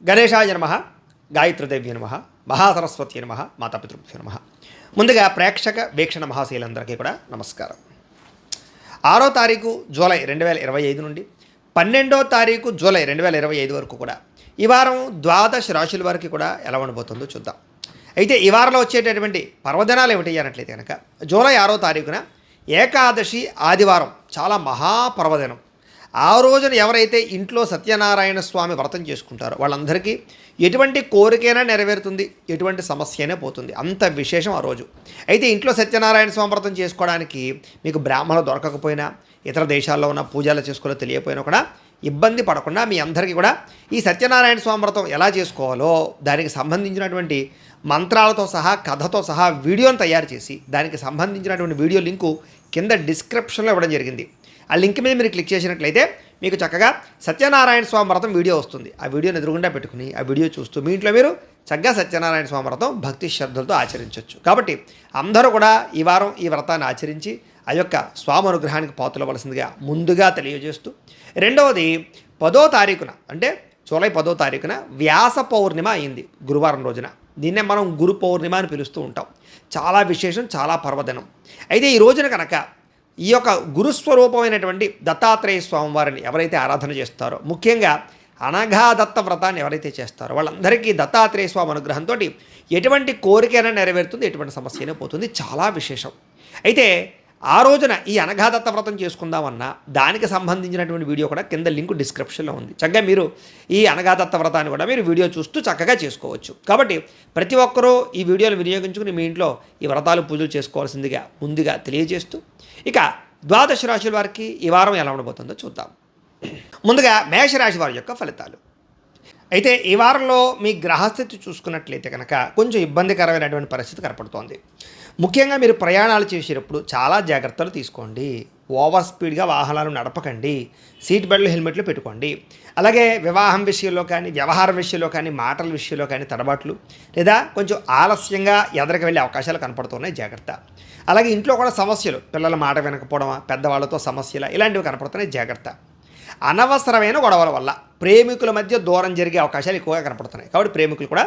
గణేశాయ నమః, గాయత్రీదేవ్య నమః, మహాసరస్వతి నమః, మాతాపితృభ్యో నమః. ముందుగా ప్రేక్షక వీక్షణ మహాశీలందరికీ కూడా నమస్కారం. 6వ తారీఖు జూలై 2025 నుండి 12వ తారీఖు జూలై 2025 వరకు కూడా ఈ వారం ద్వాదశ రాశుల వారికి కూడా ఎలా ఉండబోతుందో చూద్దాం. అయితే ఈ వారంలో వచ్చేటటువంటి పర్వదినాలు ఏమిటి అన్నట్లయితే కనుక జూలై 6వ తారీఖున ఏకాదశి ఆదివారం, చాలా మహాపర్వదినం. ఆ రోజున ఎవరైతే ఇంట్లో సత్యనారాయణ స్వామి వ్రతం చేసుకుంటారో వాళ్ళందరికీ ఎటువంటి కోరికైనా నెరవేరుతుంది, ఎటువంటి సమస్య అయినా పోతుంది. అంత విశేషం ఆ రోజు. అయితే ఇంట్లో సత్యనారాయణ స్వామి వ్రతం చేసుకోవడానికి మీకు బ్రాహ్మణులు దొరకకపోయినా, ఇతర దేశాల్లో ఉన్న పూజలు చేసుకోవాలో తెలియకపోయినా కూడా ఇబ్బంది పడకుండా మీ అందరికీ కూడా ఈ సత్యనారాయణ స్వామి వ్రతం ఎలా చేసుకోవాలో దానికి సంబంధించినటువంటి మంత్రాలతో సహా, కథతో సహా వీడియోని తయారు చేసి దానికి సంబంధించినటువంటి వీడియో లింకు కింద డిస్క్రిప్షన్లో ఇవ్వడం జరిగింది. ఆ లింక్ మీద మీరు క్లిక్ చేసినట్లయితే మీకు చక్కగా సత్యనారాయణ స్వామి వ్రతం వీడియో వస్తుంది. ఆ వీడియోని ఎదురుగుండా పెట్టుకుని ఆ వీడియో చూస్తూ మీ ఇంట్లో మీరు చక్కగా సత్యనారాయణ స్వామి వ్రతం భక్తి శ్రద్ధలతో ఆచరించవచ్చు. కాబట్టి అందరూ కూడా ఈ వారం ఈ వ్రతాన్ని ఆచరించి ఆ యొక్క స్వామి అనుగ్రహానికి పాత్రలవలసిందిగా ముందుగా తెలియజేస్తూ, రెండవది 10వ తారీఖున అంటే జూలై 10వ తారీఖున వ్యాస పౌర్ణిమ అయింది గురువారం రోజున. దీన్నే మనం గురు పౌర్ణిమ అని పిలుస్తూ ఉంటాం. చాలా విశేషం, చాలా పర్వదినం. అయితే ఈ రోజున కనుక ఈ యొక్క గురుస్వరూపమైనటువంటి దత్తాత్రేయ స్వామి వారిని ఎవరైతే ఆరాధన చేస్తారో, ముఖ్యంగా అనఘాదత్త వ్రతాన్ని ఎవరైతే చేస్తారో వాళ్ళందరికీ దత్తాత్రేయ స్వామి అనుగ్రహంతో ఎటువంటి కోరికైనా నెరవేరుతుంది, ఎటువంటి సమస్య అయినా పోతుంది. చాలా విశేషం. అయితే ఆ రోజున ఈ అనఘాదత్త వ్రతం చేసుకుందామన్నా దానికి సంబంధించినటువంటి వీడియో కూడా కింద లింకు డిస్క్రిప్షన్లో ఉంది. చక్కగా మీరు ఈ అనఘాదత్త వ్రతాన్ని కూడా మీరు వీడియో చూస్తూ చక్కగా చేసుకోవచ్చు. కాబట్టి ప్రతి ఒక్కరూ ఈ వీడియోలు వినియోగించుకుని మీ ఇంట్లో ఈ వ్రతాలు పూజలు చేసుకోవాల్సిందిగా ముందుగా తెలియజేస్తూ, ఇక ద్వాదశ రాశుల వారికి ఈ వారం ఎలా ఉండబోతుందో చూద్దాం. ముందుగా మేషరాశి వారి యొక్క ఫలితాలు. అయితే ఈ వారంలో మీ గ్రహస్థితి చూసుకున్నట్లయితే కనుక కొంచెం ఇబ్బందికరమైనటువంటి పరిస్థితి కనపడుతోంది. ముఖ్యంగా మీరు ప్రయాణాలు చేసేటప్పుడు చాలా జాగ్రత్తలు తీసుకోండి. ఓవర్ స్పీడ్గా వాహనాలు నడపకండి. సీట్ బెల్ట్లు, హెల్మెట్లు పెట్టుకోండి. అలాగే వివాహం విషయంలో కానీ, వ్యవహార విషయంలో కానీ, మాటల విషయంలో కానీ తడబాట్లు లేదా కొంచెం ఆలస్యంగా ఎదరికి వెళ్ళే అవకాశాలు కనపడుతున్నాయి, జాగ్రత్త. అలాగే ఇంట్లో కూడా సమస్యలు, పిల్లల మాట వినకపోవడం, పెద్దవాళ్ళతో సమస్యలు ఇలాంటివి కనపడుతున్నాయి, జాగ్రత్త. అనవసరమైన గొడవల వల్ల ప్రేమికుల మధ్య దూరం జరిగే అవకాశాలు ఎక్కువగా కనపడుతున్నాయి. కాబట్టి ప్రేమికులు కూడా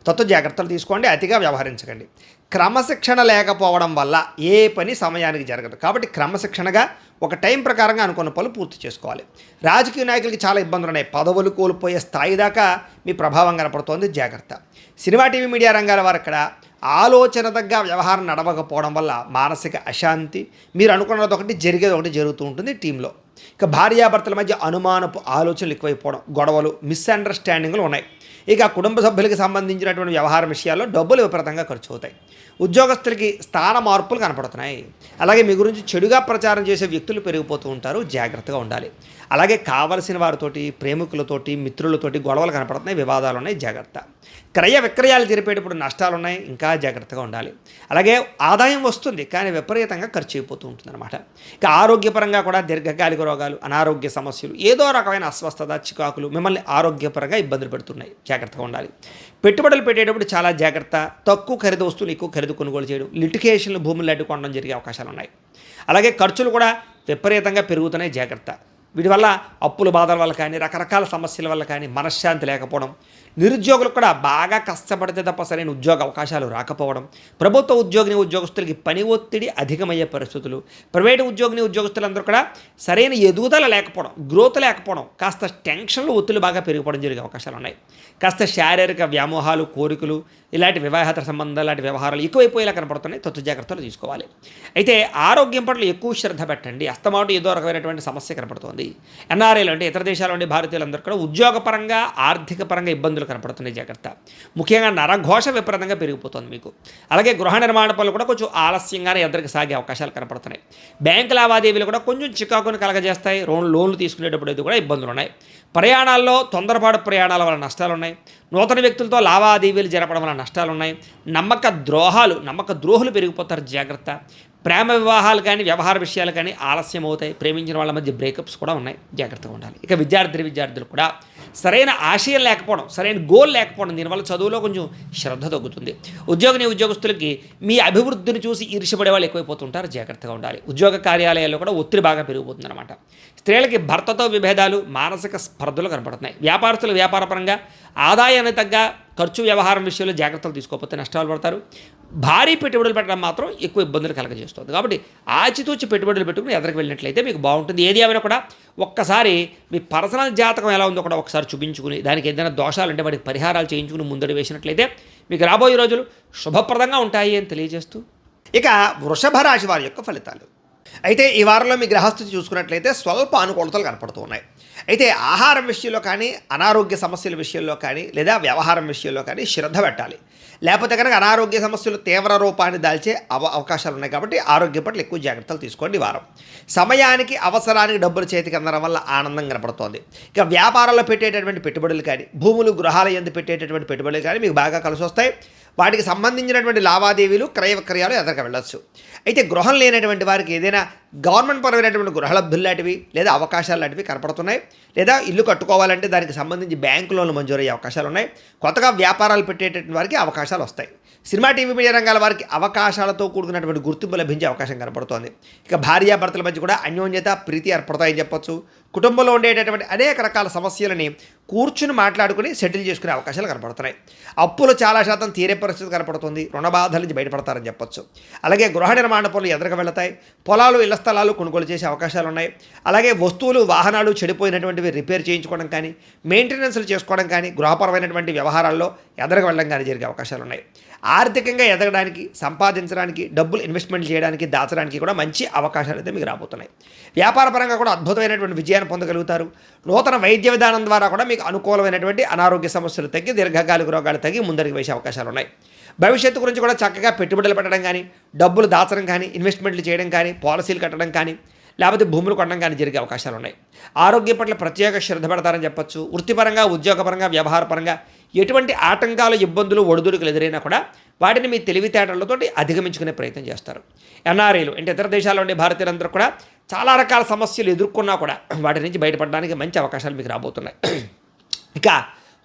తత్వ జాగ్రత్తలు తీసుకోండి, అతిగా వ్యవహరించకండి. క్రమశిక్షణ లేకపోవడం వల్ల ఏ పని సమయానికి జరగదు. కాబట్టి క్రమశిక్షణగా ఒక టైం ప్రకారంగా అనుకున్న పనులు పూర్తి చేసుకోవాలి. రాజకీయ నాయకులకి చాలా ఇబ్బందులు ఉన్నాయి. పదవులు కోల్పోయే స్థాయి దాకా మీ ప్రభావం కనపడుతోంది, జాగ్రత్త. సినిమా, టీవీ, మీడియా రంగాల వారు అక్కడ ఆలోచన తగ్గ వ్యవహారం నడవకపోవడం వల్ల మానసిక అశాంతి, మీరు అనుకున్నది ఒకటి జరిగేది ఒకటి జరుగుతూ ఉంటుంది టీంలో. ఇక భార్యాభర్తల మధ్య అనుమానపు ఆలోచనలు ఎక్కువైపోవడం, గొడవలు, మిస్అండర్స్టాండింగ్లు ఉన్నాయి. ఇక కుటుంబ సభ్యులకి సంబంధించినటువంటి వ్యవహార విషయాల్లో డబ్బులు విపరీతంగా ఖర్చు అవుతాయి. ఉద్యోగస్తులకి స్థాన మార్పులు కనపడుతున్నాయి. అలాగే మీ గురించి చెడుగా ప్రచారం చేసే వ్యక్తులు పెరిగిపోతూ ఉంటారు, జాగ్రత్తగా ఉండాలి. అలాగే కావలసిన వారితోటి, ప్రేమికులతోటి, మిత్రులతోటి గొడవలు కనపడుతున్నాయి, వివాదాలు ఉన్నాయి, జాగ్రత్త. క్రయ విక్రయాలు జరిపేటప్పుడు నష్టాలు ఉన్నాయి, ఇంకా జాగ్రత్తగా ఉండాలి. అలాగే ఆదాయం వస్తుంది కానీ విపరీతంగా ఖర్చు అయిపోతూ ఉంటుందన్నమాట. ఇక ఆరోగ్యపరంగా కూడా దీర్ఘకాలిక రోగాలు, అనారోగ్య సమస్యలు, ఏదో రకమైన అస్వస్థత, చికాకులు మిమ్మల్ని ఆరోగ్యపరంగా ఇబ్బందులు పెడుతున్నాయి, జాగ్రత్తగా ఉండాలి. పెట్టుబడులు పెట్టేటప్పుడు చాలా జాగ్రత్త. తక్కువ ఖరీదు వస్తువులు ఎక్కువ ఖరీదు కొనుగోలు చేయడం, లిటిగేషన్లు, భూములు అడ్డుకోవడం జరిగే అవకాశాలు ఉన్నాయి. అలాగే ఖర్చులు కూడా విపరీతంగా పెరుగుతున్నాయి, జాగ్రత్త. వీటి వల్ల అప్పుల బాధల వల్ల కానీ, రకరకాల సమస్యల వల్ల కానీ మనశ్శాంతి లేకపోవడం, నిరుద్యోగులకు కూడా బాగా కష్టపడితే తప్ప సరైన ఉద్యోగ అవకాశాలు రాకపోవడం, ప్రభుత్వ ఉద్యోగస్తులకి పని ఒత్తిడి అధికమయ్యే పరిస్థితులు, ప్రైవేటు ఉద్యోగస్తులందరూ కూడా సరైన ఎదుగుదల లేకపోవడం, గ్రోత్ లేకపోవడం, కాస్త టెన్షన్లు, ఒత్తిడి బాగా పెరిగిపోవడం జరిగే అవకాశాలు ఉన్నాయి. కాస్త శారీరక వ్యామోహాలు, కోరికలు, ఇలాంటి వివాహేతర సంబంధాలు, లాంటి వ్యవహారాలు ఎక్కువైపోయేలా కనపడుతున్నాయి, తత్వ జాగ్రత్తలు తీసుకోవాలి. అయితే ఆరోగ్యం పట్ల ఎక్కువ శ్రద్ధ పెట్టండి. అస్తమాటు ఏదో రకమైనటువంటి సమస్య కనపడుతోంది. ఎన్ఆర్ఐలు అంటే ఇతర దేశాల నుండి భారతీయులందరూ కూడా ఉద్యోగపరంగా, ఆర్థిక పరంగా ఇబ్బందులు కనపడుతున్నాయి, జాగ్రత్త. ముఖ్యంగా నరఘోష విపరీతంగా పెరిగిపోతుంది మీకు. అలాగే గృహ నిర్మాణ పనులు కూడా కొంచెం ఆలస్యంగానే ఎదురుకు సాగే అవకాశాలు కనపడుతున్నాయి. బ్యాంకు లావాదేవీలు కూడా కొంచెం చికాకుని కలగజేస్తాయి. లోన్లు తీసుకునేటప్పుడు ఇది కూడా ఇబ్బందులు ఉన్నాయి. ప్రయాణాల్లో తొందరపాటు ప్రయాణాల వల్ల నష్టాలు ఉన్నాయి. నూతన వ్యక్తులతో లావాదేవీలు జరపడం వల్ల నష్టాలు ఉన్నాయి. నమ్మక ద్రోహులు పెరిగిపోతారు, జాగ్రత్త. ప్రేమ వివాహాలు కానీ వ్యవహార విషయాలు కానీ ఆలస్యం అవుతాయి. ప్రేమించిన వాళ్ళ మధ్య బ్రేకప్స్ కూడా ఉన్నాయి, జాగ్రత్తగా ఉండాలి. ఇక విద్యార్థులు కూడా సరైన ఆశయం లేకపోవడం, సరైన గోల్ లేకపోవడం, దీనివల్ల చదువులో కొంచెం శ్రద్ధ తగ్గుతుంది. ఉద్యోగస్తులకి మీ అభివృద్ధిని చూసి ఈర్ష్యపడే వాళ్ళు ఎక్కువైపోతుంటారు, జాగ్రత్తగా ఉండాలి. ఉద్యోగ కార్యాలయాల్లో కూడా ఒత్తిడి బాగా పెరిగిపోతుంది అనమాట. స్త్రీలకి భర్తతో విభేదాలు, మానసిక స్పర్ధలు కనపడుతున్నాయి. వ్యాపారస్తులు వ్యాపారపరంగా ఆదాయాన్ని తగ్గ ఖర్చు వ్యవహారం విషయంలో జాగ్రత్తలు తీసుకోకపోతే నష్టాలు పడతారు. భారీ పెట్టుబడులు పెట్టడం మాత్రం ఎక్కువ ఇబ్బందులు కలగజేస్తుంది. కాబట్టి ఆచితూచి పెట్టుబడులు పెట్టుకుని ఎదరికి వెళ్ళినట్లయితే మీకు బాగుంటుంది. ఏది ఏమైనా కూడా ఒక్కసారి మీ పర్సనల్ జాతకం ఎలా ఉందో కూడా ఒకసారి చూపించుకుని, దానికి ఏదైనా దోషాలు అంటే వాటికి పరిహారాలు చేయించుకుని ముందడి వేసినట్లయితే మీకు రాబోయే రోజులు శుభప్రదంగా ఉంటాయి అని తెలియజేస్తూ, ఇక వృషభ రాశి వారి యొక్క ఫలితాలు. అయితే ఈ వారంలో మీ గ్రహస్థితి చూసుకున్నట్లయితే స్వల్ప అనుకూలతలు కనపడుతూ ఉన్నాయి. అయితే ఆహారం విషయంలో కానీ, అనారోగ్య సమస్యల విషయంలో కానీ, లేదా వ్యవహారం విషయంలో కానీ శ్రద్ధ పెట్టాలి. లేకపోతే కనుక అనారోగ్య సమస్యలు తీవ్ర రూపాన్ని దాల్చే అవకాశాలు ఉన్నాయి. కాబట్టి ఆరోగ్యం పట్ల ఎక్కువ జాగ్రత్తలు తీసుకోండి. ఈ వారం సమయానికి అవసరానికి డబ్బులు చేతికి అందడం వల్ల ఆనందం కనపడుతోంది. ఇక వ్యాపారాల్లో పెట్టేటటువంటి పెట్టుబడులు కానీ, భూములు గృహాల యందు పెట్టేటటువంటి పెట్టుబడులు కానీ మీకు బాగా కలిసి వస్తాయి. వాటికి సంబంధించినటువంటి లావాదేవీలు, క్రయ విక్రయాలు ఎదరికి వెళ్ళొచ్చు. అయితే గృహం లేనటువంటి వారికి ఏదైనా గవర్నమెంట్ పరమైనటువంటి గృహలబ్ధులు లాంటివి లేదా అవకాశాలు లాంటివి కనపడుతున్నాయి. లేదా ఇల్లు కట్టుకోవాలంటే దానికి సంబంధించి బ్యాంకు లోన్లు మంజూరయ్యే అవకాశాలు ఉన్నాయి. కొత్తగా వ్యాపారాలు పెట్టేటటువంటి వారికి అవకాశాలు వస్తాయి. సినిమా, టీవీ, మీడియా రంగాల వారికి అవకాశాలతో కూడుకున్నటువంటి గుర్తింపు లభించే అవకాశం కనపడుతోంది. ఇక భార్యాభర్తల మధ్య కూడా అన్యోన్యత, ప్రీతి ఏర్పడతాయని చెప్పొచ్చు. కుటుంబంలో ఉండేటటువంటి అనేక రకాల సమస్యలని కూర్చుని మాట్లాడుకుని సెటిల్ చేసుకునే అవకాశాలు కనపడుతున్నాయి. అప్పులు చాలా శాతం తీరే పరిస్థితి కనపడుతుంది. రుణ బాధల నుంచి బయటపడతారని చెప్పొచ్చు. అలాగే గృహ నిర్మాణ పనులు ఎదురుగా వెళతాయి. పొలాలు, ఇళ్ల స్థలాలు కొనుగోలు చేసే అవకాశాలు ఉన్నాయి. అలాగే వస్తువులు, వాహనాలు చెడిపోయినటువంటివి రిపేర్ చేయించుకోవడం కానీ, మెయింటెనెన్స్లు చేసుకోవడం కానీ, గృహపరమైనటువంటి వ్యవహారాల్లో ఎదురుగా వెళ్ళడం కానీ జరిగే అవకాశాలు ఉన్నాయి. ఆర్థికంగా ఎదగడానికి, సంపాదించడానికి, డబ్బులు ఇన్వెస్ట్మెంట్ చేయడానికి, దాచడానికి కూడా మంచి అవకాశాలు అయితే మీకు రాబోతున్నాయి. వ్యాపారపరంగా కూడా అద్భుతమైనటువంటి విజయాన్ని పొందగలుగుతారు. నూతన వైద్య విధానం ద్వారా కూడా మీకు అనుకూలమైనటువంటి అనారోగ్య సమస్యలు తగ్గి, దీర్ఘకాలిక రోగాలు తగ్గి ముందరికి వేసే అవకాశాలు ఉన్నాయి. భవిష్యత్తు గురించి కూడా చక్కగా పెట్టుబడులు పెట్టడం కానీ, డబ్బులు దాచడం కానీ, ఇన్వెస్ట్మెంట్లు చేయడం కానీ, పాలసీలు కట్టడం కానీ, లేకపోతే భూములు కొనడం కానీ జరిగే అవకాశాలు ఉన్నాయి. ఆరోగ్యం పట్ల ప్రత్యేక శ్రద్ధ పెడతారని చెప్పొచ్చు. వృత్తిపరంగా, ఉద్యోగపరంగా, వ్యవహారపరంగా ఎటువంటి ఆటంకాలు, ఇబ్బందులు, ఒడిదుడుకులు ఎదురైనా కూడా వాటిని మీ తెలివితేటలతోటి అధిగమించుకునే ప్రయత్నం చేస్తారు. ఎన్ఆర్ఐలు అంటే ఇతర దేశాల్లో ఉండే భారతీయులందరూ కూడా చాలా రకాల సమస్యలు ఎదుర్కొన్నా కూడా వాటి నుంచి బయటపడడానికి మంచి అవకాశాలు మీకు రాబోతున్నాయి. ఇక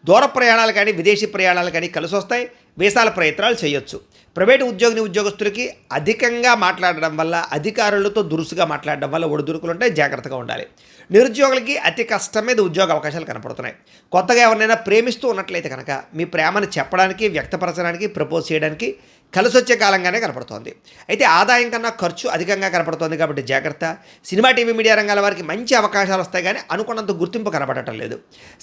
దూర ప్రయాణాలు కానీ, విదేశీ ప్రయాణాలు కానీ కలిసి వస్తాయి. వీసాల ప్రయత్నాలు చేయొచ్చు. ప్రైవేటు ఉద్యోగస్తులకి అధికంగా మాట్లాడడం వల్ల, అధికారులతో దురుసుగా మాట్లాడడం వల్ల ఒడిదుడుకులు ఉంటాయి, జాగ్రత్తగా ఉండాలి. నిరుద్యోగులకి అతి కష్టం మీద ఉద్యోగ అవకాశాలు కనపడుతున్నాయి. కొత్తగా ఎవరినైనా ప్రేమిస్తూ ఉన్నట్లయితే కనుక మీ ప్రేమను చెప్పడానికి, వ్యక్తపరచడానికి, ప్రపోజ్ చేయడానికి కలిసి వచ్చే కాలంగానే కనపడుతోంది. అయితే ఆదాయం కన్నా ఖర్చు అధికంగా కనపడుతోంది కాబట్టి జాగ్రత్త. సినిమా, టీవీ, మీడియా రంగాల వారికి మంచి అవకాశాలు వస్తాయి కానీ అనుకున్నంత గుర్తింపు కనపడటం లేదు.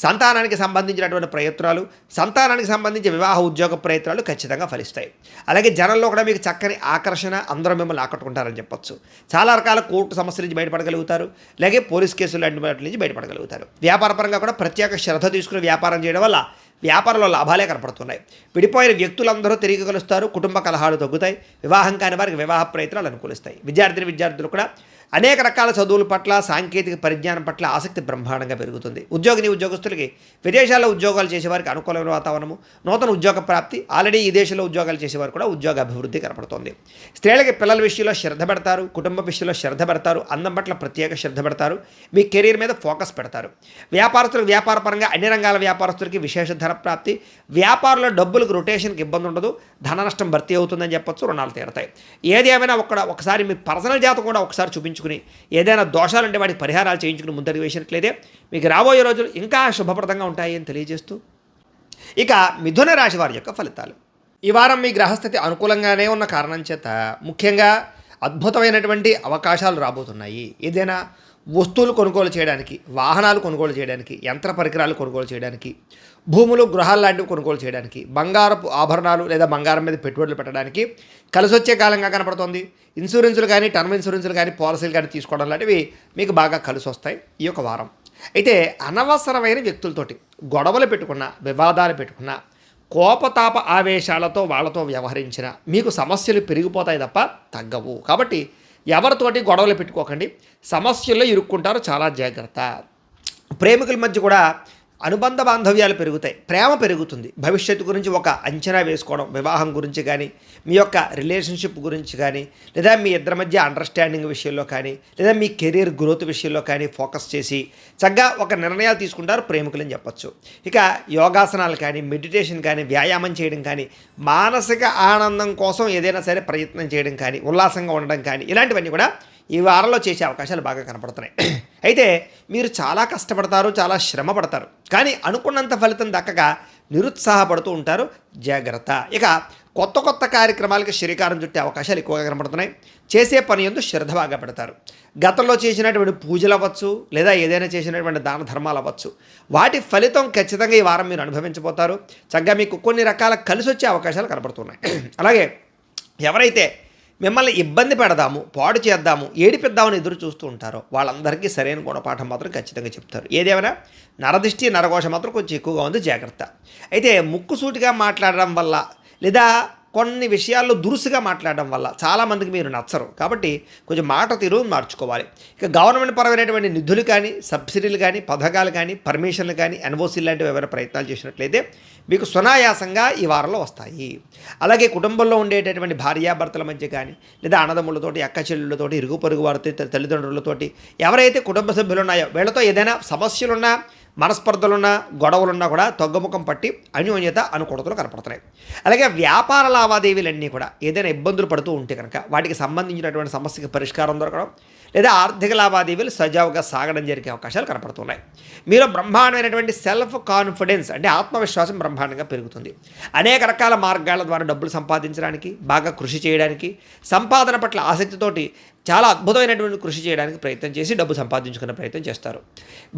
సంతానానికి సంబంధించినటువంటి ప్రయత్నాలు, సంతానానికి సంబంధించి వివాహ ఉద్యోగ ప్రయత్నాలు ఖచ్చితంగా ఫలిస్తాయి. అలాగే జనంలో కూడా మీకు చక్కని ఆకర్షణ, అందరూ మిమ్మల్ని ఆకట్టుకుంటారని చెప్పొచ్చు. చాలా రకాల కోర్టు సమస్యల నుంచి బయటపడగలుగుతారు. అలాగే పోలీస్ కేసులు లాంటి వాటి నుంచి బయటపడగలుగుతారు. వ్యాపారపరంగా కూడా ప్రత్యేక శ్రద్ధ తీసుకుని వ్యాపారం చేయడం వల్ల వ్యాపారంలో లాభాలే కనపడుతున్నాయి. విడిపోయిన వ్యక్తులందరూ తిరిగి కలుస్తారు. కుటుంబ కలహాలు తగ్గుతాయి. వివాహం కాని వారికి వివాహ ప్రయత్నాలు అనుకూలిస్తాయి. విద్యార్థులు కూడా అనేక రకాల చదువుల పట్ల, సాంకేతిక పరిజ్ఞానం పట్ల ఆసక్తి బ్రహ్మాండంగా పెరుగుతుంది. ఉద్యోగస్తులకి విదేశాల్లో ఉద్యోగాలు చేసేవారికి అనుకూలమైన వాతావరణము, నూతన ఉద్యోగ ప్రాప్తి, ఆల్రెడీ ఈ దేశంలో ఉద్యోగాలు చేసేవారు కూడా ఉద్యోగ అభివృద్ధి కనపడుతుంది. స్త్రీలకి పిల్లల విషయంలో శ్రద్ధ పెడతారు, కుటుంబ విషయంలో శ్రద్ధ పెడతారు, అందం పట్ల ప్రత్యేక శ్రద్ధ పెడతారు, మీ కెరీర్ మీద ఫోకస్ పెడతారు. వ్యాపారపరంగా అన్ని రంగాల వ్యాపారస్తులకి విశేష ధన ప్రాప్తి, వ్యాపారంలో డబ్బులకు రొటేషన్కి ఇబ్బంది ఉండదు, ధన నష్టం భర్తీ అవుతుందని చెప్పొచ్చు, రుణాలు తీరతాయి. ఏది ఏమైనా ఒకసారి మీ పర్సనల్ జాతకం కూడా ఒకసారి చూపించుకుని ఏదైనా దోషాలుంటే వాటికి పరిహారాలు చేయించుకుని ముందరికి వేసినట్లయితే మీకు రాబోయే రోజులు ఇంకా శుభప్రదంగా ఉంటాయి అని తెలియజేస్తూ, ఇక మిథున రాశి వారి యొక్క ఫలితాలు. ఈ వారం మీ గ్రహస్థితి అనుకూలంగానే ఉన్న కారణం చేత ముఖ్యంగా అద్భుతమైనటువంటి అవకాశాలు రాబోతున్నాయి. ఏదైనా వస్తువులు కొనుగోలు చేయడానికి, వాహనాలు కొనుగోలు చేయడానికి, యంత్ర పరికరాలు కొనుగోలు చేయడానికి, భూములు, గృహాలు లాంటివి కొనుగోలు చేయడానికి, బంగారపు ఆభరణాలు లేదా బంగారం మీద పెట్టుబడులు పెట్టడానికి కలిసి వచ్చే కాలంగా కనపడుతుంది. ఇన్సూరెన్సులు కానీ, టర్మ్ ఇన్సూరెన్సులు కానీ, పాలసీలు కానీ తీసుకోవడం లాంటివి మీకు బాగా కలిసి వస్తాయి ఈ యొక్క వారం. అయితే అనవసరమైన వ్యక్తులతోటి గొడవలు పెట్టుకున్న, వివాదాలు పెట్టుకున్న, కోపతాప ఆవేశాలతో వాళ్ళతో వ్యవహరించిన మీకు సమస్యలు పెరిగిపోతాయి తప్ప తగ్గవు. కాబట్టి ఎవరితోటి గొడవలు పెట్టుకోకండి, సమస్యల్లో ఇరుక్కుంటారు, చాలా జాగ్రత్త. ప్రేమికుల మధ్య కూడా అనుబంధ బాంధవ్యాలు పెరుగుతాయి, ప్రేమ పెరుగుతుంది, భవిష్యత్తు గురించి ఒక అంచనా వేసుకోవడం, వివాహం గురించి కానీ, మీ యొక్క రిలేషన్షిప్ గురించి కానీ, లేదా మీ ఇద్దరి మధ్య అండర్స్టాండింగ్ విషయంలో కానీ, లేదా మీ కెరీర్ గ్రోత్ విషయంలో కానీ ఫోకస్ చేసి చక్కగా ఒక నిర్ణయాలు తీసుకుంటారు ప్రేమికులని చెప్పచ్చు. ఇక యోగాసనాలు కానీ, మెడిటేషన్ కానీ, వ్యాయామం చేయడం కానీ, మానసిక ఆనందం కోసం ఏదైనా సరే ప్రయత్నం చేయడం కానీ, ఉల్లాసంగా ఉండడం కానీ, ఇలాంటివన్నీ కూడా ఈ వారంలో చేసే అవకాశాలు బాగా కనపడుతున్నాయి. అయితే మీరు చాలా కష్టపడతారు, చాలా శ్రమ పడతారు, కానీ అనుకున్నంత ఫలితం దక్కక నిరుత్సాహపడుతూ ఉంటారు. జాగ్రత్త. ఇక కొత్త కొత్త కార్యక్రమాలకి శ్రీకారం చుట్టే అవకాశాలు ఎక్కువగా కనపడుతున్నాయి. చేసే పని యందు శ్రద్ధ బాగా పెడతారు. గతంలో చేసినటువంటి పూజలు అవ్వచ్చు, లేదా ఏదైనా చేసినటువంటి దాన ధర్మాలు అవ్వచ్చు, వాటి ఫలితం ఖచ్చితంగా ఈ వారం మీరు అనుభవించబోతారు. చక్కగా మీకు కొన్ని రకాల కలిసి వచ్చే అవకాశాలు కనపడుతున్నాయి. అలాగే ఎవరైతే మిమ్మల్ని ఇబ్బంది పెడదాము, పాడు చేద్దాము, ఏడిపిద్దామని ఎదురు చూస్తూ ఉంటారో వాళ్ళందరికీ సరైన గుణపాఠం మాత్రం ఖచ్చితంగా చెప్తారు. ఏదేమైనా నరదిష్టి నరఘోష మాత్రం కొంచెం ఎక్కువగా ఉంది, జాగ్రత్త. అయితే ముక్కుసూటిగా మాట్లాడడం వల్ల, లేదా కొన్ని విషయాల్లో దురుసుగా మాట్లాడడం వల్ల చాలామందికి మీరు నచ్చరు. కాబట్టి కొంచెం మాట తీరు మార్చుకోవాలి. ఇక గవర్నమెంట్ పరమైనటువంటి నిధులు కానీ, సబ్సిడీలు కానీ, పథకాలు కానీ, పర్మిషన్లు కానీ, ఎన్ఓసీ లాంటివి ఎవరైనా ప్రయత్నాలు చేసినట్లయితే మీకు సునాయాసంగా ఈ వారంలో వస్తాయి. అలాగే కుటుంబంలో ఉండేటటువంటి భార్యాభర్తల మధ్య కానీ, లేదా అన్నదమ్ములతోటి, అక్క చెల్లెళ్ళతోటి, ఇరుగు పొరుగు వారితో, తల్లిదండ్రులతోటి ఎవరైతే కుటుంబ సభ్యులు ఉన్నాయో వీళ్ళతో ఏదైనా సమస్యలున్నా, మనస్పర్ధలున్నా, గొడవలున్నా కూడా తగ్గుముఖం పట్టి అన్యోన్యత అనుకూలతలు కనపడుతున్నాయి. అలాగే వ్యాపార లావాదేవీలన్నీ కూడా ఏదైనా ఇబ్బందులు పడుతూ ఉంటే కనుక వాటికి సంబంధించినటువంటి సమస్యకి పరిష్కారం దొరకడం, లేదా ఆర్థిక లావాదేవీలు సజావుగా సాగడం జరిగే అవకాశాలు కనపడుతున్నాయి. మీలో బ్రహ్మాండమైనటువంటి సెల్ఫ్ కాన్ఫిడెన్స్ అంటే ఆత్మవిశ్వాసం బ్రహ్మాండంగా పెరుగుతుంది. అనేక రకాల మార్గాల ద్వారా డబ్బులు సంపాదించడానికి, బాగా కృషి చేయడానికి, సంపాదన పట్ల ఆసక్తితోటి చాలా అద్భుతమైనటువంటి కృషి చేయడానికి ప్రయత్నం చేసి డబ్బు సంపాదించుకునే ప్రయత్నం చేస్తారు.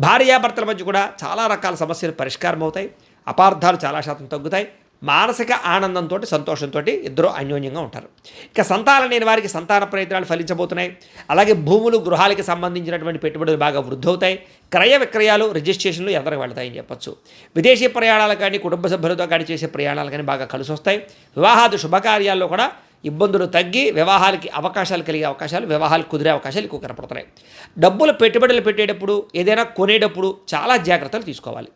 భార్యాభర్తల మధ్య కూడా చాలా రకాల సమస్యలు పరిష్కారం అవుతాయి, అపార్థాలు చాలా శాతం తగ్గుతాయి, మానసిక ఆనందంతో, సంతోషంతో ఇద్దరు అన్యోన్యంగా ఉంటారు. ఇక సంతానం లేని వారికి సంతాన ప్రయత్నాలు ఫలించబోతున్నాయి. అలాగే భూములు, గృహాలకి సంబంధించినటువంటి పెట్టుబడులు బాగా వృద్ధి అవుతాయి. క్రయ విక్రయాలు, రిజిస్ట్రేషన్లు ఎదరికి వెళ్తాయని చెప్పచ్చు. విదేశీ ప్రయాణాలు కానీ, కుటుంబ సభ్యులతో కానీ చేసే ప్రయాణాలు కానీ బాగా కలిసి వస్తాయి. వివాహాది శుభకార్యాల్లో కూడా ఇబ్బందులు తగ్గి వివాహాలకి అవకాశాలు కలిగే అవకాశాలు, వివాహాలు కుదిరే అవకాశాలు ఎక్కువ కనపడుతున్నాయి. డబ్బులు పెట్టుబడులు పెట్టేటప్పుడు, ఏదైనా కొనేటప్పుడు చాలా జాగ్రత్తలు తీసుకోవాలి.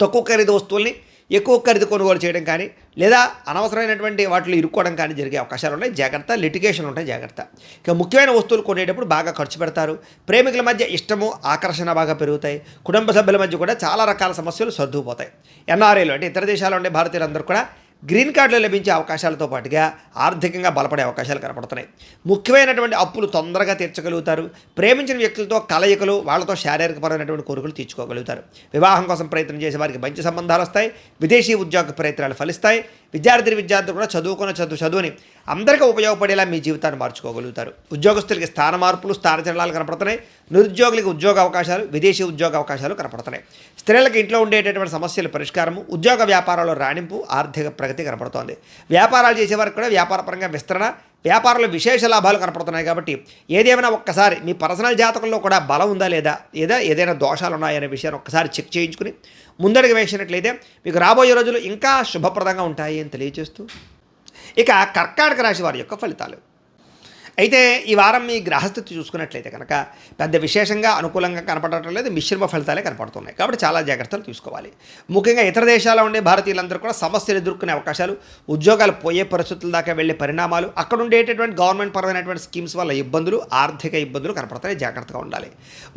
తక్కువ ఖరీదు వస్తువుల్ని ఎక్కువ ఖరీదు కొనుగోలు చేయడం కానీ, లేదా అనవసరమైనటువంటి వాటిలో ఇరుక్కోవడం కానీ జరిగే అవకాశాలు ఉన్నాయి, జాగ్రత్త. లిటిగేషన్ ఉంటాయి, జాగ్రత్త. ఇక ముఖ్యమైన వస్తువులు కొనేటప్పుడు బాగా ఖర్చు పెడతారు. ప్రేమికుల మధ్య ఇష్టము, ఆకర్షణ బాగా పెరుగుతాయి. కుటుంబ సభ్యుల మధ్య కూడా చాలా రకాల సమస్యలు సర్దుకుపోతాయి. ఎన్ఆర్ఐలు అంటే ఇతర దేశాల్లో ఉండే భారతీయులందరూ కూడా గ్రీన్ కార్డులు లభించే అవకాశాలతో పాటుగా ఆర్థికంగా బలపడే అవకాశాలు కనపడుతున్నాయి. ముఖ్యమైనటువంటి అప్పులు తొందరగా తీర్చగలుగుతారు. ప్రేమించిన వ్యక్తులతో కలయికలు, వాళ్ళతో శారీరకపరమైనటువంటి కోరికలు తీర్చుకోగలుగుతారు. వివాహం కోసం ప్రయత్నం చేసే వారికి మంచి సంబంధాలు వస్తాయి. విదేశీ ఉద్యోగ ప్రయత్నాలు ఫలిస్తాయి. విద్యార్థులు కూడా చదువుని అందరికీ ఉపయోగపడేలా మీ జీవితాన్ని మార్చుకోగలుగుతారు. ఉద్యోగస్తులకి స్థాన మార్పులు, స్థానచలనాలు కనపడుతున్నాయి. నిరుద్యోగులకి ఉద్యోగ అవకాశాలు, విదేశీ ఉద్యోగ అవకాశాలు కనపడుతున్నాయి. స్త్రీలకు ఇంట్లో ఉండేటటువంటి సమస్యల పరిష్కారము, ఉద్యోగ వ్యాపారాల్లో రాణింపు, ఆర్థిక ప్రగతి కనపడుతోంది. వ్యాపారాలు చేసేవారికి కూడా వ్యాపారపరంగా విస్తరణ, వ్యాపారంలో విశేష లాభాలు కనపడుతున్నాయి. కాబట్టి ఏదేమైనా ఒక్కసారి మీ పర్సనల్ జాతకంలో కూడా బలం ఉందా లేదా, ఏదైనా దోషాలు ఉన్నాయనే విషయాన్ని ఒక్కసారి చెక్ చేయించుకుని ముందడుగు వేసినట్లయితే మీకు రాబోయే రోజులు ఇంకా శుభప్రదంగా ఉంటాయి అని తెలియజేస్తూ, ఇక కర్కాటక రాశి వారి యొక్క ఫలితాలు. అయితే ఈ వారం మీ గ్రహస్థితి చూసుకున్నట్లయితే కనుక పెద్ద విశేషంగా అనుకూలంగా కనపడటం లేదు, మిశ్రమ ఫలితాలే కనపడుతున్నాయి. కాబట్టి చాలా జాగ్రత్తలు తీసుకోవాలి. ముఖ్యంగా ఇతర దేశాల్లో ఉండే భారతీయులందరూ కూడా సమస్యలు ఎదుర్కొనే అవకాశాలు, ఉద్యోగాలు పోయే పరిస్థితుల దాకా వెళ్ళే పరిణామాలు, అక్కడ ఉండేటటువంటి గవర్నమెంట్ పరమైనటువంటి స్కీమ్స్ వల్ల ఇబ్బందులు, ఆర్థిక ఇబ్బందులు కనపడతాయి. జాగ్రత్తగా ఉండాలి.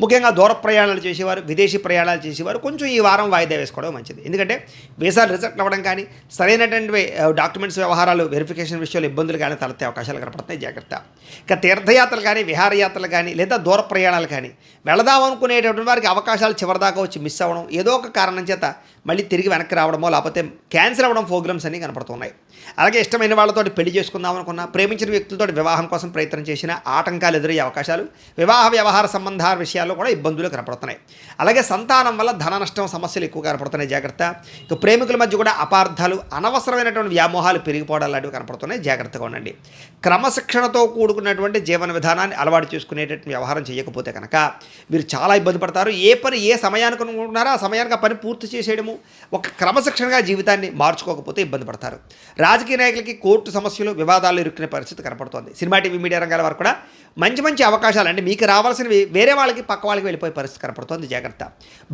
ముఖ్యంగా దూర ప్రయాణాలు చేసేవారు, విదేశీ ప్రయాణాలు చేసేవారు కొంచెం ఈ వారం వాయిదా వేసుకోవడం మంచిది. ఎందుకంటే వీసాలు రిజెక్ట్ అవ్వడం కానీ, సరైనటువంటి డాక్యుమెంట్స్ వ్యవహారాలు వెరిఫికేషన్ విషయాలు ఇబ్బందులు కానీ తలెత్తే అవకాశాలు కనపడతాయి. జాగ్రత్త. ఇక తీర్థయాత్రలు కానీ, విహారయాత్రలు కానీ, లేదా దూర ప్రయాణాలు కానీ వెళదామనుకునేటటువంటి వారికి అవకాశాలు చివరిదాకా వచ్చి మిస్ అవ్వడం, ఏదో ఒక కారణం చేత మళ్ళీ తిరిగి వెనక్కి రావడమో లేకపోతే క్యాన్సిల్ అవ్వడం ప్రోగ్రామ్స్ అన్నీ కనపడుతున్నాయి. అలాగే ఇష్టమైన వాళ్ళతో పెళ్లి చేసుకుందాం అనుకున్నా, ప్రేమించిన వ్యక్తులతో వివాహం కోసం ప్రయత్నం చేసిన ఆటంకాలు ఎదురయ్యే అవకాశాలు, వివాహ వ్యవహార సంబంధాల విషయాల్లో కూడా ఇబ్బందులు కనపడుతున్నాయి. అలాగే సంతానం వల్ల ధన నష్టం సమస్యలు ఎక్కువ కనపడుతున్నాయి. జాగ్రత్త. ఇక ప్రేమికుల మధ్య కూడా అపార్థాలు, అనవసరమైనటువంటి వ్యామోహాలు పెరిగిపోవడాలు లాంటివి కనపడుతున్నాయి. జాగ్రత్తగా ఉండండి. క్రమశిక్షణతో కూడుకున్నటువంటి జీవన విధానాన్ని అలవాటు చేసుకునేటటువంటి వ్యవహారం చేయకపోతే కనుక మీరు చాలా ఇబ్బంది పడతారు. ఏ పని ఏ సమయానికి అనుకుంటున్నారో ఆ సమయానికి ఆ పని పూర్తి చేసేయడము, చేయడము, ఒక క్రమశిక్షణగా జీవితాన్ని మార్చుకోకపోతే ఇబ్బంది పడతారు. రాజకీయ నాయకులకి కోర్టు సమస్యలు, వివాదాలు ఇరుక్కునే పరిస్థితి కనపడుతోంది. సినిమా, టీవీ, మీడియా రంగాల వారు కూడా మంచి మంచి అవకాశాలు, అంటే మీకు రావాల్సినవి వేరే వాళ్ళకి, పక్క వాళ్ళకి వెళ్ళిపోయే పరిస్థితి కనపడుతోంది. జాగ్రత్త.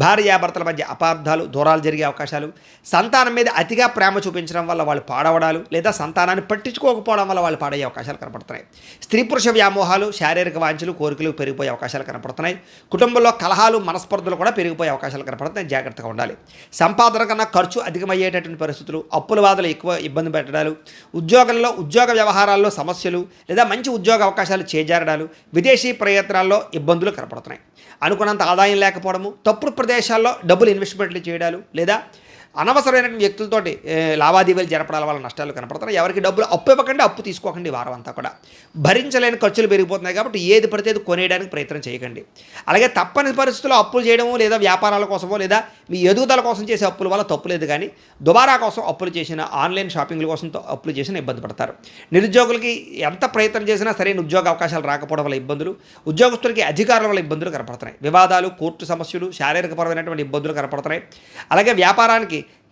భార్యాభర్తల మధ్య అపార్థాలు, దూరాలు జరిగే అవకాశాలు, సంతానం మీద అతిగా ప్రేమ చూపించడం వల్ల వాళ్ళు పాడవడాలు, లేదా సంతానాన్ని పట్టించుకోకపోవడం వల్ల వాళ్ళు పాడయ్యే అవకాశాలు కనపడుతున్నాయి. స్త్రీ పురుష వ్యామోహాలు, శారీరక వాంఛలు, కోరికలు పెరిగిపోయే అవకాశాలు కనపడుతున్నాయి. కుటుంబంలో కలహాలు, మనస్పర్ధలు కూడా పెరిగిపోయే అవకాశాలు కనపడుతున్నాయి. జాగ్రత్తగా ఉండాలి. సంపాదన కన్నా ఖర్చు అధికమయ్యేటటువంటి పరిస్థితులు, అప్పుల బాధలు ఎక్కువ ఇబ్బంది పెట్టడాలు, ఉద్యోగంలో ఉద్యోగ వ్యవహారాల్లో సమస్యలు, లేదా మంచి ఉద్యోగ అవకాశాలు చేజారడాలు, విదేశీ ప్రయత్నాల్లో ఇబ్బందులు కనపడుతున్నాయి. అనుకున్నంత ఆదాయం లేకపోవడము, తప్పుడు ప్రదేశాల్లో డబ్బులు ఇన్వెస్ట్మెంట్లు చేయడాలు, లేదా అనవసరమైనటువంటి వ్యక్తులతోటి లావాదేవీలు జరపడాల వల్ల నష్టాలు కనపడుతున్నాయి. ఎవరికి డబ్బులు అప్పు ఇవ్వకండి, అప్పు తీసుకోకండి. వారం అంతా కూడా భరించలేని ఖర్చులు పెరిగిపోతున్నాయి కాబట్టి ఏది పడితే అది కొనేయడానికి ప్రయత్నం చేయకండి. అలాగే తప్పని పరిస్థితుల్లో అప్పులు చేయడము, లేదా వ్యాపారాల కోసమో, లేదా మీ ఎదుగుదల కోసం చేసే అప్పుల వల్ల తప్పులేదు, కానీ దుబారా కోసం అప్పులు చేసిన, ఆన్లైన్ షాపింగ్ల కోసం అప్పులు చేసిన ఇబ్బంది పడతారు. నిరుద్యోగులకి ఎంత ప్రయత్నం చేసినా సరైన ఉద్యోగ అవకాశాలు రాకపోవడం వల్ల ఇబ్బందులు, ఉద్యోగస్తులకి అధికారుల వల్ల ఇబ్బందులు కనపడుతున్నాయి. వివాదాలు, కోర్టు సమస్యలు, శారీరకపరమైనటువంటి ఇబ్బందులు కనపడుతున్నాయి. అలాగే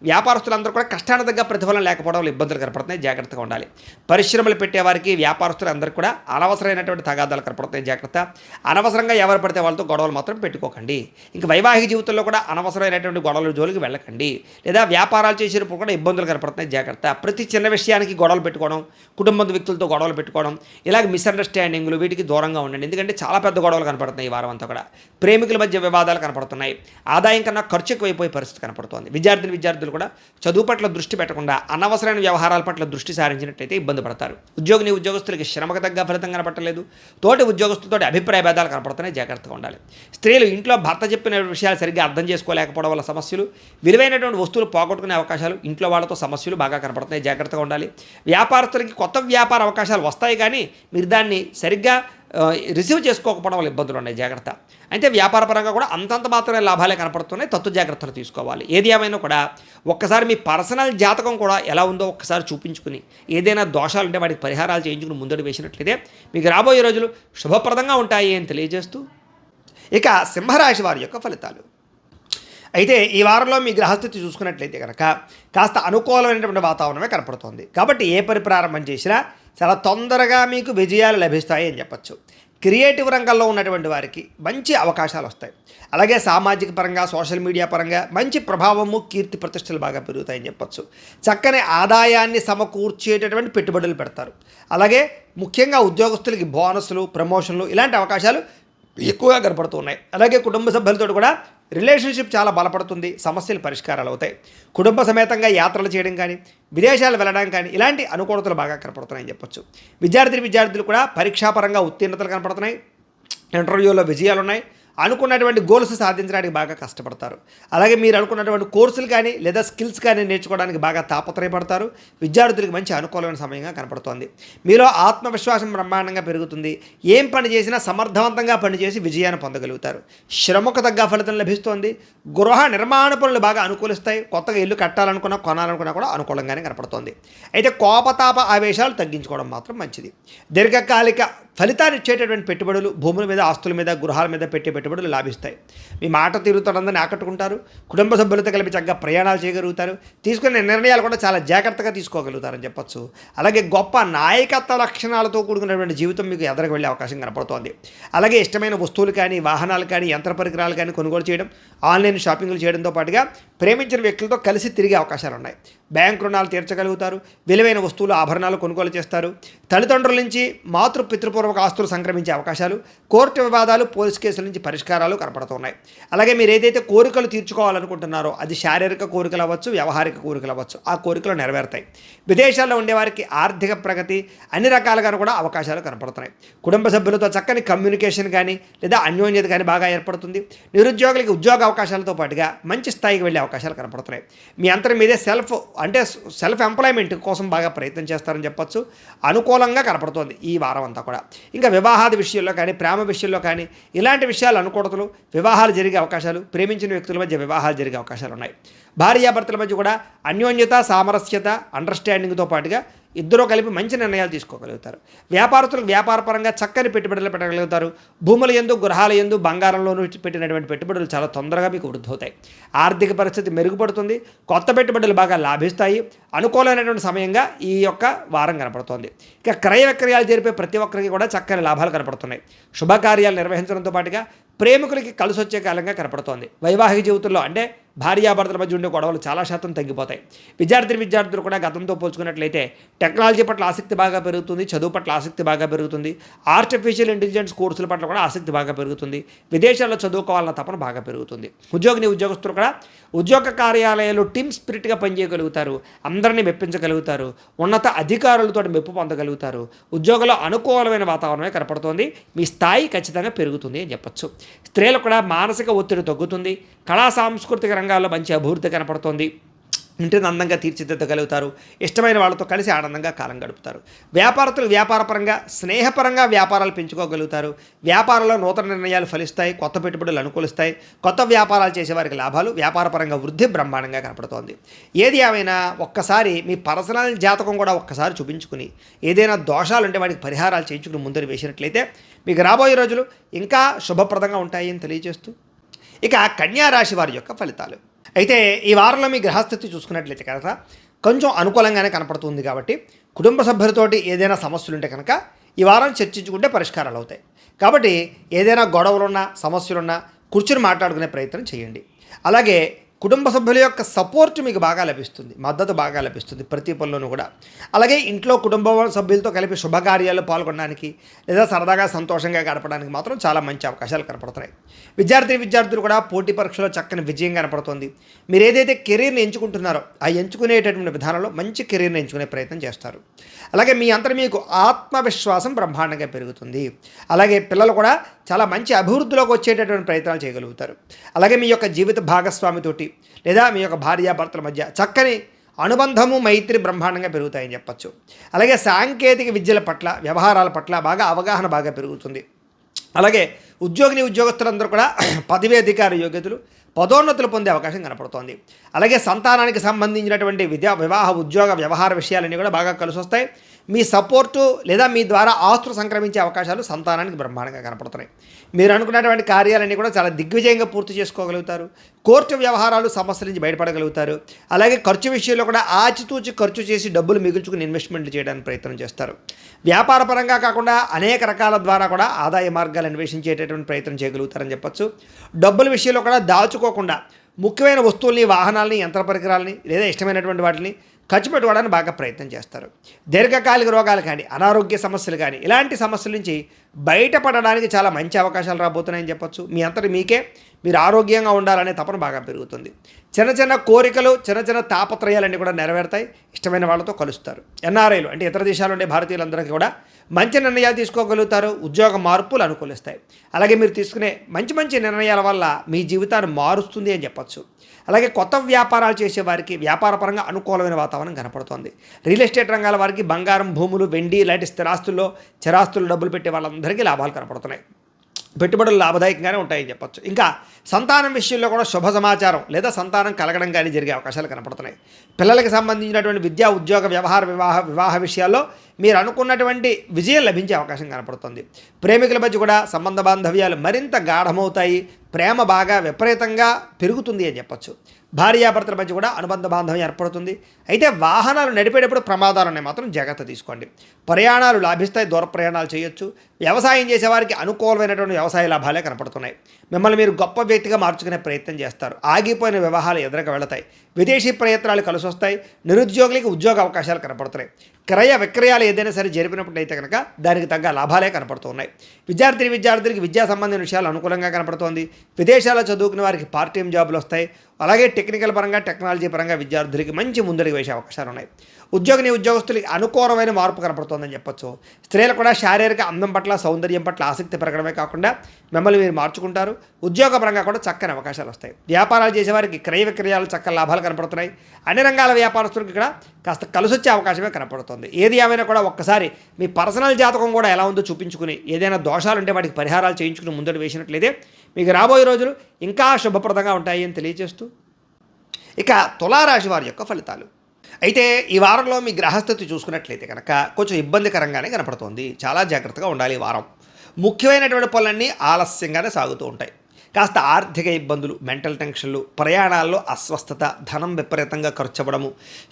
వ్యాపారస్తులందరూ కూడా కష్టానికి తగ్గ ప్రతిఫలం లేకపోవడం వల్ల ఇబ్బందులు కనపడుతున్నాయి. జాగ్రత్తగా ఉండాలి. పరిశ్రమలు పెట్టేవారికి, వ్యాపారస్తులందరికీ కూడా అనవసరమైనటువంటి తగాదాలు కనపడుతున్నాయి. జాగ్రత్త. అనవసరంగా ఎవరు పడితే వాళ్ళతో గొడవలు మాత్రం పెట్టుకోకండి. ఇంకా వైవాహిక జీవితంలో కూడా అనవసరమైనటువంటి గొడవల జోలికి వెళ్ళకండి. లేదా వ్యాపారాలు చేసేటప్పుడు కూడా ఇబ్బందులు కనపడుతున్నాయి. జాగ్రత్త. ప్రతి చిన్న విషయానికి గొడవలు పెట్టుకోవడం, కుటుంబ వ్యక్తులతో గొడవలు పెట్టుకోవడం, ఇలాగ మిస్అండర్స్టాండింగ్లు, వీటికి దూరంగా ఉండండి. ఎందుకంటే చాలా పెద్ద గొడవలు కనపడుతున్నాయి ఈ వారం అంతా కూడా. ప్రేమికుల మధ్య వివాదాలు కనపడుతున్నాయి. ఆదాయం కన్నా ఖర్చు ఎక్కువైపోయే పరిస్థితి కనపడుతోంది. విద్యార్థులు కూడా చదువు పట్ల దృష్టి పెట్టకుండా అనవసరమైన వ్యవహారాల పట్ల దృష్టి సారించినట్లయితే ఇబ్బంది పడతారు. ఉద్యోగస్తులకి శ్రమకు తగ్గ ఫలితం కనపడలేదు. తోటి ఉద్యోగస్తులతో అభిప్రాయ భేదాలు కనపడుతున్నాయి. జాగ్రత్తగా ఉండాలి. స్త్రీలు ఇంట్లో భర్త చెప్పిన విషయాలు సరిగ్గా అర్థం చేసుకోలేకపోవడం వల్ల సమస్యలు, విలువైనటువంటి వస్తువులు పోగొట్టుకునే అవకాశాలు, ఇంట్లో వాళ్ళతో సమస్యలు బాగా కనపడుతున్నాయి. జాగ్రత్తగా ఉండాలి. వ్యాపారస్తులకి కొత్త వ్యాపార అవకాశాలు వస్తాయి, కానీ మీరు దాన్ని సరిగ్గా రిసీవ్ చేసుకోకపోవడం వల్ల ఇబ్బందులు ఉన్నాయి. జాగ్రత్త. అయితే వ్యాపారపరంగా కూడా అంతంత మాత్రమే లాభాలే కనపడుతున్నాయి. తత్వ జాగ్రత్తలు తీసుకోవాలి. ఏది ఏమైనా కూడా ఒక్కసారి మీ పర్సనల్ జాతకం కూడా ఎలా ఉందో ఒక్కసారి చూపించుకుని, ఏదైనా దోషాలు ఉంటే వాటికి పరిహారాలు చేయించుకుని ముందడు వేసినట్లయితే మీకు రాబోయే రోజులు శుభప్రదంగా ఉంటాయి అని తెలియజేస్తూ, ఇక సింహరాశి వారి యొక్క ఫలితాలు. అయితే ఈ వారంలో మీ గ్రహస్థితి చూసుకున్నట్లయితే కనుక కాస్త అనుకూలమైనటువంటి వాతావరణమే కనపడుతోంది. కాబట్టి ఏ పని ప్రారంభం చేసినా చాలా తొందరగా మీకు విజయాలు లభిస్తాయి అని చెప్పచ్చు. క్రియేటివ్ రంగంలో ఉన్నటువంటి వారికి మంచి అవకాశాలు వస్తాయి. అలాగే సామాజిక పరంగా, సోషల్ మీడియా పరంగా మంచి ప్రభావము, కీర్తి ప్రతిష్టలు బాగా పెరుగుతాయని చెప్పచ్చు. చక్కని ఆదాయాన్ని సమకూర్చేటటువంటి పెట్టుబడులు పెడతారు. అలాగే ముఖ్యంగా ఉద్యోగస్తులకి బోనస్లు, ప్రమోషన్లు ఇలాంటి అవకాశాలు ఎక్కువగా కనపడుతున్నాయి. అలాగే కుటుంబ సభ్యులతో కూడా రిలేషన్షిప్ చాలా బలపడుతుంది. సమస్యలు పరిష్కారాలు అవుతాయి. కుటుంబ సమేతంగా యాత్రలు చేయడం కానీ, విదేశాలు వెళ్ళడం కానీ ఇలాంటి అనుకూలతలు బాగా కనపడుతున్నాయని చెప్పొచ్చు. విద్యార్థులు కూడా పరీక్షాపరంగా ఉత్తీర్ణతలు కనపడుతున్నాయి. ఇంటర్వ్యూలో విజయాలు ఉన్నాయి. అనుకున్నటువంటి గోల్స్ సాధించడానికి బాగా కష్టపడతారు. అలాగే మీరు అనుకున్నటువంటి కోర్సులు కానీ, లేదా స్కిల్స్ కానీ నేర్చుకోవడానికి బాగా తాపత్రయపడతారు. విద్యార్థులకు మంచి అనుకూలమైన సమయంగా కనపడుతోంది. మీలో ఆత్మవిశ్వాసం బ్రహ్మాండంగా పెరుగుతుంది. ఏం పని చేసినా సమర్థవంతంగా పనిచేసి విజయాన్ని పొందగలుగుతారు. శ్రమకు తగ్గ ఫలితం లభిస్తోంది. గృహ నిర్మాణ పనులు బాగా అనుకూలిస్తాయి. కొత్తగా ఇల్లు కట్టాలనుకున్నా, కొనాలనుకున్నా కూడా అనుకూలంగానే కనపడుతోంది. అయితే కోపతాప ఆవేశాలు తగ్గించుకోవడం మాత్రం మంచిది. దీర్ఘకాలిక ఫలితాన్ని ఇచ్చేటటువంటి పెట్టుబడులు, భూముల మీద, ఆస్తుల మీద, గృహాల మీద పెట్టే పెట్టుబడులు లాభిస్తాయి. మీ మాట తీరుతోందని ఆకట్టుకుంటారు. కుటుంబ సభ్యులతో కలిపి చక్కగా ప్రయాణాలు చేయగలుగుతారు. తీసుకునే నిర్ణయాలు కూడా చాలా జాగ్రత్తగా తీసుకోగలుగుతారని చెప్పొచ్చు. అలాగే గొప్ప నాయకత్వ లక్షణాలతో కూడుకున్నటువంటి జీవితం మీకు ఎదురుకు వెళ్ళే అవకాశం కనపడుతోంది. అలాగే ఇష్టమైన వస్తువులు కానీ, వాహనాలు కానీ, యంత్ర పరికరాలు కానీ కొనుగోలు చేయడం, ఆన్లైన్ షాపింగ్లు చేయడంతో పాటుగా ప్రేమించిన వ్యక్తులతో కలిసి తిరిగే అవకాశాలు ఉన్నాయి. బ్యాంక్ రుణాలు తీర్చగలుగుతారు. విలువైన వస్తువులు, ఆభరణాలు కొనుగోలు చేస్తారు. తల్లిదండ్రుల నుంచి పితృపూర్వక ఆస్తులు సంక్రమించే అవకాశాలు, కోర్టు వివాదాలు, పోలీస్ కేసుల నుంచి పరిష్కారాలు కనపడుతున్నాయి. అలాగే మీరు ఏదైతే కోరికలు తీర్చుకోవాలనుకుంటున్నారో అది శారీరక కోరికలు అవ్వచ్చు, వ్యవహారిక కోరికలు అవ్వచ్చు, ఆ కోరికలు నెరవేరుతాయి. విదేశాల్లో ఉండేవారికి ఆర్థిక ప్రగతి అన్ని రకాలుగాను కూడా అవకాశాలు కనపడుతున్నాయి. కుటుంబ సభ్యులతో చక్కని కమ్యూనికేషన్ కానీ, లేదా అన్యోన్యత కానీ బాగా ఏర్పడుతుంది. నిరుద్యోగులకి ఉద్యోగ అవకాశాలతో పాటుగా మంచి స్థాయికి వెళ్ళే అవకాశాలు కనపడుతున్నాయి. మీ అంతరం మీదే సెల్ఫ్ ఎంప్లాయ్మెంట్ కోసం బాగా ప్రయత్నం చేస్తారని చెప్పొచ్చు. అనుకూలంగా కనపడుతోంది ఈ వారం అంతా కూడా. ఇంకా వివాహాది విషయంలో కానీ, ప్రేమ విషయంలో కానీ ఇలాంటి విషయాలు అనుకూలతలు, వివాహాలు జరిగే అవకాశాలు, ప్రేమించిన వ్యక్తుల మధ్య వివాహాలు జరిగే అవకాశాలు ఉన్నాయి. భార్యాభర్తల మధ్య కూడా అన్యోన్యత, సామరస్యత, అండర్స్టాండింగ్తో పాటుగా ఇద్దరూ కలిపి మంచి నిర్ణయాలు తీసుకోగలుగుతారు. వ్యాపారస్తులకు వ్యాపారపరంగా చక్కని పెట్టుబడులు పెట్టగలుగుతారు. భూముల యందు, గృహాల యందు, బంగారంలోనూ పెట్టినటువంటి పెట్టుబడులు చాలా తొందరగా మీకు వృద్ధి అవుతాయి. ఆర్థిక పరిస్థితి మెరుగుపడుతుంది. కొత్త పెట్టుబడులు బాగా లాభిస్తాయి. అనుకూలమైనటువంటి సమయంగా ఈ యొక్క వారం కనపడుతోంది. ఇక క్రయ విక్రయాలు జరిపే ప్రతి ఒక్కరికి కూడా చక్కని లాభాలు కనపడుతున్నాయి. శుభకార్యాలు నిర్వహించడంతో పాటుగా ప్రేమికులకి కలిసి వచ్చే కాలంగా కనపడుతోంది. వైవాహిక జీవితంలో అంటే భార్యాభర్తల మధ్య ఉండే గొడవలు చాలా శాతం తగ్గిపోతాయి. విద్యార్థులు కూడా గతంతో పోల్చుకున్నట్లయితే టెక్నాలజీ పట్ల ఆసక్తి బాగా పెరుగుతుంది. చదువు పట్ల ఆసక్తి బాగా పెరుగుతుంది. ఆర్టిఫిషియల్ ఇంటెలిజెన్స్ కోర్సుల పట్ల కూడా ఆసక్తి బాగా పెరుగుతుంది. విదేశాల్లో చదువుకోవాలన్న తపన బాగా పెరుగుతుంది. ఉద్యోగస్తులు కూడా ఉద్యోగ కార్యాలయాల్లో టీమ్ స్పిరిట్గా పనిచేయగలుగుతారు. అందరినీ మెప్పించగలుగుతారు. ఉన్నత అధికారులతో మెప్పు పొందగలుగుతారు. ఉద్యోగంలో అనుకూలమైన వాతావరణమే కనపడుతోంది. మీ స్థాయి ఖచ్చితంగా పెరుగుతుంది అని చెప్పచ్చు. స్త్రీలకు కూడా మానసిక ఒత్తిడి తగ్గుతుంది. కళా సాంస్కృతిక రంగాల్లో మంచి అభివృద్ధి కనపడుతోంది. ఇంటిని అందంగా తీర్చిదిద్దగలుగుతారు. ఇష్టమైన వాళ్ళతో కలిసి ఆనందంగా కాలం గడుపుతారు. వ్యాపారస్తులు వ్యాపారపరంగా స్నేహపరంగా వ్యాపారాలు పెంచుకోగలుగుతారు. వ్యాపారంలో నూతన నిర్ణయాలు ఫలిస్తాయి. కొత్త పెట్టుబడులు అనుకూలిస్తాయి. కొత్త వ్యాపారాలు చేసేవారికి లాభాలు, వ్యాపారపరంగా వృద్ధి బ్రహ్మాండంగా కనపడుతోంది. ఏది ఏమైనా ఒక్కసారి మీ పర్సనల్ జాతకం కూడా ఒక్కసారి చూపించుకుని ఏదైనా దోషాలు ఉంటే వాటికి పరిహారాలు చేయించుకుని ముందరు వేసినట్లయితే మీకు రాబోయే రోజులు ఇంకా శుభప్రదంగా ఉంటాయి అని తెలియజేస్తూ ఇక కన్యా రాశి వారి యొక్క ఫలితాలు. అయితే ఈ వారంలో మీ గ్రహస్థితి చూసుకున్నట్లయితే కనుక కొంచెం అనుకూలంగానే కనపడుతుంది. కాబట్టి కుటుంబ సభ్యులతోటి ఏదైనా సమస్యలు ఉంటే కనుక ఈ వారం చర్చించుకుంటే పరిష్కారాలు అవుతాయి. కాబట్టి ఏదైనా గొడవలున్నా సమస్యలున్నా కూర్చుని మాట్లాడుకునే ప్రయత్నం చేయండి. అలాగే కుటుంబ సభ్యుల యొక్క సపోర్ట్ మీకు బాగా లభిస్తుంది. మద్దతు బాగా లభిస్తుంది ప్రతి పనిలోనూ కూడా. అలాగే ఇంట్లో కుటుంబ సభ్యులతో కలిపి శుభకార్యాల్లో పాల్గొనడానికి లేదా సరదాగా సంతోషంగా గడపడానికి మాత్రం చాలా మంచి అవకాశాలు కనపడుతున్నాయి. విద్యార్థులు కూడా పోటీ పరీక్షలో చక్కని విజయం కనపడుతుంది. మీరు ఏదైతే కెరీర్ని ఎంచుకుంటున్నారో ఆ ఎంచుకునేటటువంటి విధానంలో మంచి కెరీర్ని ఎంచుకునే ప్రయత్నం చేస్తారు. అలాగే మీ అంతట మీకు ఆత్మవిశ్వాసం బ్రహ్మాండంగా పెరుగుతుంది. అలాగే పిల్లలు కూడా చాలా మంచి అభివృద్ధిలోకి వచ్చేటటువంటి ప్రయత్నాలు చేయగలుగుతారు. అలాగే మీ యొక్క జీవిత భాగస్వామితోటి లేదా మీ యొక్క భార్యాభర్తల మధ్య చక్కని అనుబంధము, మైత్రి బ్రహ్మాండంగా పెరుగుతాయని చెప్పచ్చు. అలాగే సాంకేతిక విద్యల పట్ల, వ్యవహారాల పట్ల బాగా అవగాహన బాగా పెరుగుతుంది. అలాగే ఉద్యోగస్తులందరూ కూడా పదవీ అధికార యోగ్యతలు, పదోన్నతులు పొందే అవకాశం కనపడుతోంది. అలాగే సంతానానికి సంబంధించినటువంటి వివాహ, ఉద్యోగ, వ్యవహార విషయాలన్నీ కూడా బాగా కలిసి వస్తాయి. మీ సపోర్టు లేదా మీ ద్వారా ఆస్తులు సంక్రమించే అవకాశాలు సంతానానికి బ్రహ్మాండంగా కనపడుతున్నాయి. మీరు అనుకున్నటువంటి కార్యాలన్నీ కూడా చాలా దిగ్విజయంగా పూర్తి చేసుకోగలుగుతారు. కోర్టు వ్యవహారాలు, సమస్యల నుంచి బయటపడగలుగుతారు. అలాగే ఖర్చు విషయంలో కూడా ఆచితూచి ఖర్చు చేసి డబ్బులు మిగుల్చుకుని ఇన్వెస్ట్మెంట్లు చేయడానికి ప్రయత్నం చేస్తారు. వ్యాపార పరంగా కాకుండా అనేక రకాల ద్వారా కూడా ఆదాయ మార్గాలు అన్వేషించేటటువంటి ప్రయత్నం చేయగలుగుతారని చెప్పచ్చు. డబ్బుల విషయంలో కూడా దాచుకోకుండా ముఖ్యమైన వస్తువుల్ని, వాహనాలని, యంత్ర పరికరాలని లేదా ఇష్టమైనటువంటి వాటిని ఖర్చు పెట్టుకోవడానికి బాగా ప్రయత్నం చేస్తారు. దీర్ఘకాలిక రోగాలు కానీ, అనారోగ్య సమస్యలు కానీ ఇలాంటి సమస్యల నుంచి బయటపడడానికి చాలా మంచి అవకాశాలు రాబోతున్నాయని చెప్పొచ్చు. మీ అంతటి మీకే మీరు ఆరోగ్యంగా ఉండాలనే తపన బాగా పెరుగుతుంది. చిన్న చిన్న కోరికలు, చిన్న చిన్న తాపత్రయాలన్నీ కూడా నెరవేరుతాయి. ఇష్టమైన వాళ్ళతో కలుస్తారు. ఎన్ఆర్ఐలు అంటే ఇతర దేశాలు ఉండే భారతీయులందరికీ కూడా మంచి నిర్ణయాలు తీసుకోగలుగుతారు. ఉద్యోగ మార్పులు అనుకూలిస్తాయి. అలాగే మీరు తీసుకునే మంచి నిర్ణయాల వల్ల మీ జీవితాన్ని మారుస్తుంది అని చెప్పచ్చు. అలాగే కొత్త వ్యాపారాలు చేసేవారికి వ్యాపారపరంగా అనుకూలమైన వాతావరణం కనపడుతోంది. రియల్ ఎస్టేట్ రంగాల వారికి బంగారం, భూములు, వెండి ఇలాంటి స్థిరాస్తుల్లో, చరాస్తులు డబ్బులు పెట్టే వాళ్ళందరికీ లాభాలు కనపడుతున్నాయి. పెట్టుబడులు లాభదాయకంగానే ఉంటాయని చెప్పచ్చు. ఇంకా సంతానం విషయంలో కూడా శుభ సమాచారం లేదా సంతానం కలగడం కానీ జరిగే అవకాశాలు కనపడుతున్నాయి. పిల్లలకి సంబంధించినటువంటి విద్యా, ఉద్యోగ, వ్యవహార, వివాహ విషయాల్లో మీరు అనుకున్నటువంటి విజయం లభించే అవకాశం కనపడుతుంది. ప్రేమికుల మధ్య కూడా సంబంధ బాంధవ్యాలు మరింత గాఢమవుతాయి. ప్రేమ బాగా విపరీతంగా పెరుగుతుంది అని చెప్పచ్చు. భార్యాభర్తల మధ్య కూడా అనుబంధ బాంధవ్యం ఏర్పడుతుంది. అయితే వాహనాలు నడిపేటప్పుడు ప్రమాదాలు ఉన్నాయి, మాత్రం జాగ్రత్త తీసుకోండి. ప్రయాణాలు లాభిస్తాయి, దూర ప్రయాణాలు చేయొచ్చు. వ్యవసాయం చేసేవారికి అనుకూలమైనటువంటి వ్యవసాయ లాభాలే కనపడుతున్నాయి. మిమ్మల్ని మీరు గొప్ప వ్యక్తిగా మార్చుకునే ప్రయత్నం చేస్తారు. ఆగిపోయిన వివాహాలు ఎదురుగా వెళతాయి. విదేశీ ప్రయత్నాలు కలిసి వస్తాయి. నిరుద్యోగులకి ఉద్యోగ అవకాశాలు కనపడుతున్నాయి. క్రయ విక్రయాలు ఏదైనా సరే జరిపినప్పుడైతే కనుక దానికి తగ్గ లాభాలే కనపడుతున్నాయి. విద్యార్థులకి విద్యా సంబంధించిన విషయాలు అనుకూలంగా కనపడుతోంది. విదేశాల్లో చదువుకునే వారికి పార్ట్ టైం జాబులు వస్తాయి. అలాగే టెక్నికల్ పరంగా, టెక్నాలజీ పరంగా విద్యార్థులకి మంచి ముందడుగు వేసే అవకాశాలు ఉన్నాయి. ఉద్యోగస్తులకి అనుకూలమైన మార్పు కనపడుతోందని చెప్పొచ్చు. స్త్రీలు కూడా శారీరక అందం పట్ల, సౌందర్యం పట్ల ఆసక్తి పెరగడమే కాకుండా మిమ్మల్ని మీరు మార్చుకుంటారు. ఉద్యోగపరంగా కూడా చక్కని అవకాశాలు వస్తాయి. వ్యాపారాలు చేసేవారికి క్రయ విక్రయాలు చక్కని లాభాలు కనపడుతున్నాయి. అన్ని రంగాల వ్యాపారస్తులకి కూడా కాస్త కలిసొచ్చే అవకాశమే కనపడుతుంది. ఏది ఏమైనా కూడా ఒక్కసారి మీ పర్సనల్ జాతకం కూడా ఎలా ఉందో చూపించుకుని ఏదైనా దోషాలు ఉంటే వాటికి పరిహారాలు చేయించుకుని ముందడు వేసినట్లయితే మీకు రాబోయే రోజులు ఇంకా శుభప్రదంగా ఉంటాయి అని తెలియజేస్తూ ఇక తులారాశి వారి యొక్క ఫలితాలు. అయితే ఈ వారంలో మీ గ్రహస్థితి చూసుకున్నట్లయితే కనుక కొంచెం ఇబ్బందికరంగానే కనపడుతోంది. చాలా జాగ్రత్తగా ఉండాలి ఈ వారం. ముఖ్యమైనటువంటి పనులన్నీ ఆలస్యంగానే సాగుతూ ఉంటాయి. కాస్త ఆర్థిక ఇబ్బందులు, మెంటల్ టెన్షన్లు, ప్రయాణాల్లో అస్వస్థత, ధనం విపరీతంగా ఖర్చవ్వడము,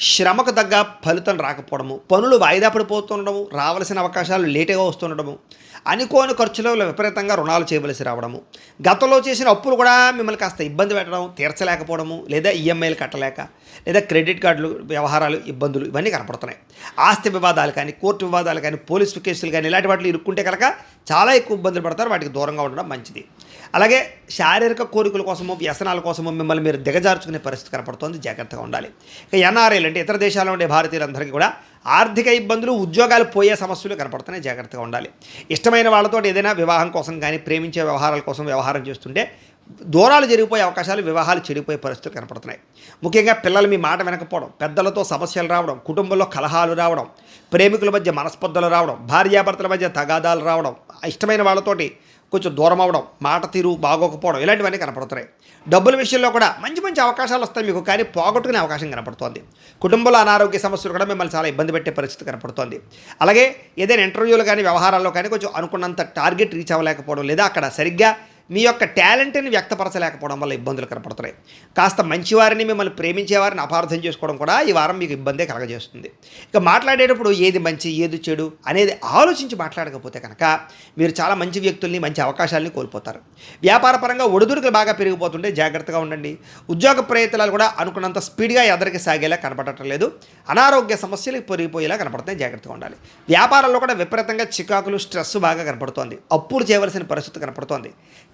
శ్రమకు తగ్గ ఫలితం రాకపోవడము, పనులు వాయిదా పడిపోతుండడము, రావాల్సిన అవకాశాలు లేటుగా వస్తుండడము, అనుకోని ఖర్చులలో విపరీతంగా రుణాలు చేయవలసి రావడము, గతంలో చేసిన అప్పులు కూడా మిమ్మల్ని కాస్త ఇబ్బంది పెట్టడం, తీర్చలేకపోవడము, లేదా ఈఎంఐలు కట్టలేక, లేదా క్రెడిట్ కార్డులు వ్యవహారాలు ఇబ్బందులు ఇవన్నీ కనపడుతున్నాయి. ఆస్తి వివాదాలు కానీ, కోర్టు వివాదాలు కానీ, పోలీసు కేసులు కానీ ఇలాంటి వాటిలో ఇరుక్కుంటే కనుక చాలా ఎక్కువ ఇబ్బందులు పడతారు. వాటికి దూరంగా ఉండడం మంచిది. అలాగే శారీరక కోరికల కోసమో, వ్యసనాల కోసమో మిమ్మల్ని మీరు దిగజార్చుకునే పరిస్థితి కనపడుతోంది. జాగ్రత్తగా ఉండాలి. ఇక ఎన్ఆర్ఐలు అంటే ఇతర దేశాల్లో ఉండే భారతీయులందరికీ కూడా ఆర్థిక ఇబ్బందులు, ఉద్యోగాలు పోయే సమస్యలు కనపడుతున్నాయి. జాగ్రత్తగా ఉండాలి. ఇష్టమైన వాళ్ళతో ఏదైనా వివాహం కోసం కానీ, ప్రేమించే వ్యవహారాల కోసం వ్యవహారం చేస్తుంటే దూరాలు జరిగిపోయే అవకాశాలు, వివాహాలు చెడిపోయే పరిస్థితులు కనపడుతున్నాయి. ముఖ్యంగా పిల్లలు మీ మాట వినకపోవడం, పెద్దలతో సమస్యలు రావడం, కుటుంబంలో కలహాలు రావడం, ప్రేమికుల మధ్య మనస్పర్ధలు రావడం, భార్యాభర్తల మధ్య తగాదాలు రావడం, ఇష్టమైన వాళ్ళతోటి కొంచెం దూరం అవ్వడం, మాట తీరు బాగోకపోవడం ఇలాంటివన్నీ కనపడుతున్నాయి. డబ్బుల విషయంలో కూడా మంచి మంచి అవకాశాలు వస్తాయి మీకు, కానీ పోగొట్టుకునే అవకాశం కనపడుతోంది. కుటుంబంలో అనారోగ్య సమస్యలు కూడా మిమ్మల్ని చాలా ఇబ్బంది పెట్టే పరిస్థితి కనపడుతోంది. అలాగే ఏదైనా ఇంటర్వ్యూలు కానీ, వ్యవహారాల్లో కానీ కొంచెం అనుకున్నంత టార్గెట్ రీచ్ అవ్వలేకపోవడం, లేదా అక్కడ సరిగ్గా మీ యొక్క టాలెంట్ని వ్యక్తపరచలేకపోవడం వల్ల ఇబ్బందులు కనపడుతున్నాయి. కాస్త మంచివారిని, మిమ్మల్ని ప్రేమించేవారిని అపార్థం చేసుకోవడం కూడా ఈ వారం మీకు ఇబ్బందే కలగజేస్తుంది. ఇక మాట్లాడేటప్పుడు ఏది మంచి, ఏది చెడు అనేది ఆలోచించి మాట్లాడకపోతే కనుక మీరు చాలా మంచి వ్యక్తుల్ని, మంచి అవకాశాలని కోల్పోతారు. వ్యాపారపరంగా ఒడిదుడుకులు బాగా పెరిగిపోతుంటే జాగ్రత్తగా ఉండండి. ఉద్యోగ ప్రయత్నాలు కూడా అనుకున్నంత స్పీడ్గా ఎదరికి సాగేలా కనపడటం లేదు. అనారోగ్య సమస్యలు పెరిగిపోయేలా కనపడుతున్నాయి. జాగ్రత్తగా ఉండాలి. వ్యాపారంలో కూడా విపరీతంగా చికాకులు, స్ట్రెస్ బాగా కనపడుతోంది. అప్పులు చేయవలసిన పరిస్థితి కనపడుతోంది.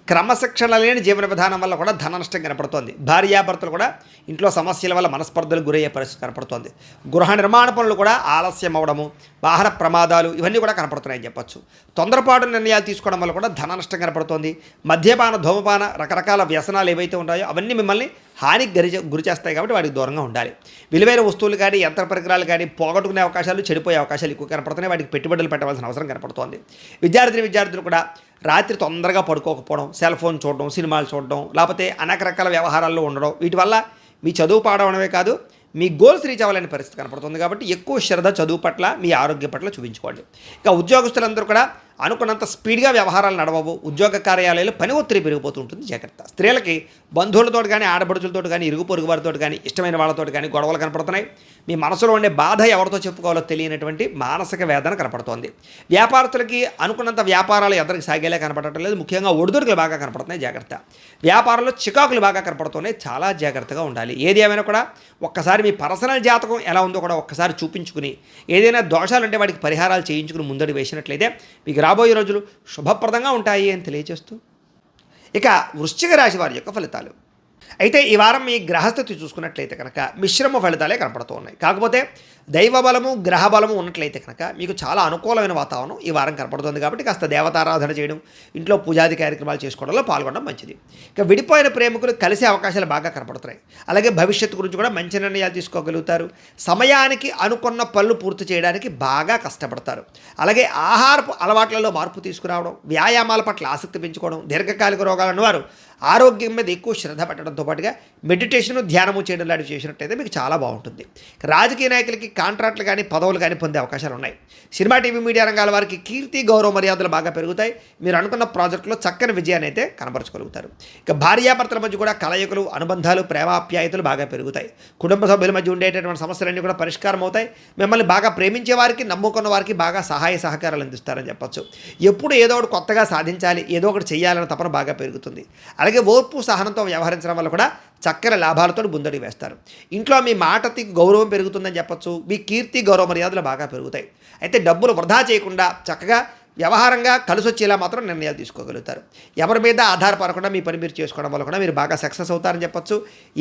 క్రమశిక్షణ లేని జీవన విధానం వల్ల కూడా ధన నష్టం కనపడుతోంది. భార్యాభర్తలు కూడా ఇంట్లో సమస్యల వల్ల మనస్పర్ధలు గురయ్యే పరిస్థితి కనపడుతోంది. గృహ నిర్మాణ పనులు కూడా ఆలస్యం అవ్వడము, వాహన ప్రమాదాలు ఇవన్నీ కూడా కనపడుతున్నాయని చెప్పొచ్చు. తొందరపాటు నిర్ణయాలు తీసుకోవడం వల్ల కూడా ధన నష్టం కనపడుతోంది. మద్యపాన, ధూమపాన, రకరకాల వ్యసనాలు ఏవైతే ఉన్నాయో అవన్నీ మిమ్మల్ని హానికి గురి చేస్తాయి. కాబట్టి వాటికి దూరంగా ఉండాలి. విలువైన వస్తువులు కానీ, యంత్ర పరికరాలు కానీ పోగొట్టుకునే అవకాశాలు, చెడిపోయే అవకాశాలు ఎక్కువ కనపడుతున్నాయి. వాటికి పెట్టుబడులు పెట్టవలసిన అవసరం కనపడుతోంది. విద్యార్థులు కూడా రాత్రి తొందరగా పడుకోకపోవడం, సెల్ ఫోన్ చూడడం, సినిమాలు చూడడం, లేకపోతే అనేక రకాల వ్యవహారాల్లో ఉండడం, వీటి వల్ల మీ చదువు పాడవడమే కాదు, మీ గోల్స్ రీచ్ అవ్వాలనే పరిస్థితి కనపడుతుంది. కాబట్టి ఎక్కువ శ్రద్ధ చదువు పట్ల, మీ ఆరోగ్యం పట్ల చూపించుకోండి. ఇక ఉద్యోగస్తులందరూ కూడా అనుకున్నంత స్పీడ్గా వ్యవహారాలు నడవవు. ఉద్యోగ కార్యాలయాలు పని ఒత్తిడి పెరిగిపోతూ ఉంటుంది. జాగ్రత్త. స్త్రీలకి బంధువులతో కానీ, ఆడబడుచులతో కానీ, ఇరుగు పొరుగు వారితో కానీ, ఇష్టమైన వాళ్ళతో కానీ గొడవలు కనపడుతున్నాయి. మీ మనసులో ఉండే బాధ ఎవరితో చెప్పుకోవాలో తెలియనటువంటి మానసిక వేదన కనపడుతోంది. వ్యాపారస్తులకి అనుకున్నంత వ్యాపారాలు ఎదరికి సాగేలా కనపడటం లేదు. ముఖ్యంగా ఒడిదుడుకులు బాగా కనపడుతున్నాయి. జాగ్రత్త. వ్యాపారంలో చికాకులు బాగా కనపడుతున్నాయి. చాలా జాగ్రత్తగా ఉండాలి. ఏది ఏమైనా కూడా ఒక్కసారి మీ పర్సనల్ జాతకం ఎలా ఉందో కూడా ఒక్కసారి చూపించుకుని, ఏదైనా దోషాలు ఉంటే వాటికి పరిహారాలు చేయించుకుని ముందడుగు వేసినట్లయితే మీకు రాబోయే రోజులు శుభప్రదంగా ఉంటాయి అని తెలియజేస్తూ, ఇక వృశ్చిక రాశి వారి యొక్క ఫలితాలు. అయితే ఈ వారం మీ గ్రహస్థితి చూసుకున్నట్లయితే కనుక మిశ్రమ ఫలితాలే కనపడుతూ ఉన్నాయి. కాకపోతే దైవబలము, గ్రహబలము ఉన్నట్లయితే కనుక మీకు చాలా అనుకూలమైన వాతావరణం ఈ వారం కనపడుతుంది. కాబట్టి కాస్త దేవతారాధన చేయడం, ఇంట్లో పూజాది కార్యక్రమాలు చేసుకోవడంలో పాల్గొనడం మంచిది. ఇక విడిపోయిన ప్రేమికులు కలిసే అవకాశాలు బాగా కనపడుతున్నాయి. అలాగే భవిష్యత్తు గురించి కూడా మంచి నిర్ణయాలు తీసుకోగలుగుతారు. సమయానికి అనుకున్న పనులు పూర్తి చేయడానికి బాగా కష్టపడతారు. అలాగే ఆహారపు అలవాట్లలో మార్పు తీసుకురావడం, వ్యాయామాల పట్ల ఆసక్తి పెంచుకోవడం, దీర్ఘకాలిక రోగాలు ఉన్నవారు ఆరోగ్యం మీద ఎక్కువ శ్రద్ధ పెట్టడంతో పాటుగా మెడిటేషను, ధ్యానము చేయడం లాంటివి చేసినట్టయితే మీకు చాలా బాగుంటుంది. రాజకీయ నాయకులకి కాంట్రాక్టులు కానీ, పదవులు కానీ పొందే అవకాశాలు ఉన్నాయి. సినిమా, టీవీ, మీడియా రంగాల వారికి కీర్తి, గౌరవ మర్యాదలు బాగా పెరుగుతాయి. మీరు అనుకున్న ప్రాజెక్టులో చక్కని విజయాన్ని అయితే కనబరచగలుగుతారు. ఇక భార్యాభర్తల మధ్య కూడా కలయికలు, అనుబంధాలు, ప్రేమాప్యాయతలు బాగా పెరుగుతాయి. కుటుంబ సభ్యుల మధ్య ఉండేటటువంటి సమస్యలన్నీ కూడా పరిష్కారం అవుతాయి. మిమ్మల్ని బాగా ప్రేమించే వారికి, నమ్ముకున్న వారికి బాగా సహాయ సహకారాలు అందిస్తారని చెప్పొచ్చు. ఎప్పుడు ఏదో ఒకటి కొత్తగా సాధించాలి, ఏదో ఒకటి చేయాలన్న తపన బాగా పెరుగుతుంది. అలాగే ఓర్పు, సహనంతో వ్యవహరించడం వల్ల కూడా చక్కని లాభాలతో ముందడుగు వేస్తారు. ఇంట్లో మీ మాటకి గౌరవం పెరుగుతుందని చెప్పొచ్చు. మీ కీర్తి, గౌరవ మర్యాదలు బాగా పెరుగుతాయి. అయితే డబ్బులు వృధా చేయకుండా చక్కగా వ్యవహారంగా కలిసి వచ్చేలా మాత్రం నిర్ణయాలు తీసుకోగలుగుతారు. ఎవరి మీద ఆధారపడకుండా మీ పని మీరు చేసుకోవడం వల్ల కూడా మీరు బాగా సక్సెస్ అవుతారని చెప్పొచ్చు.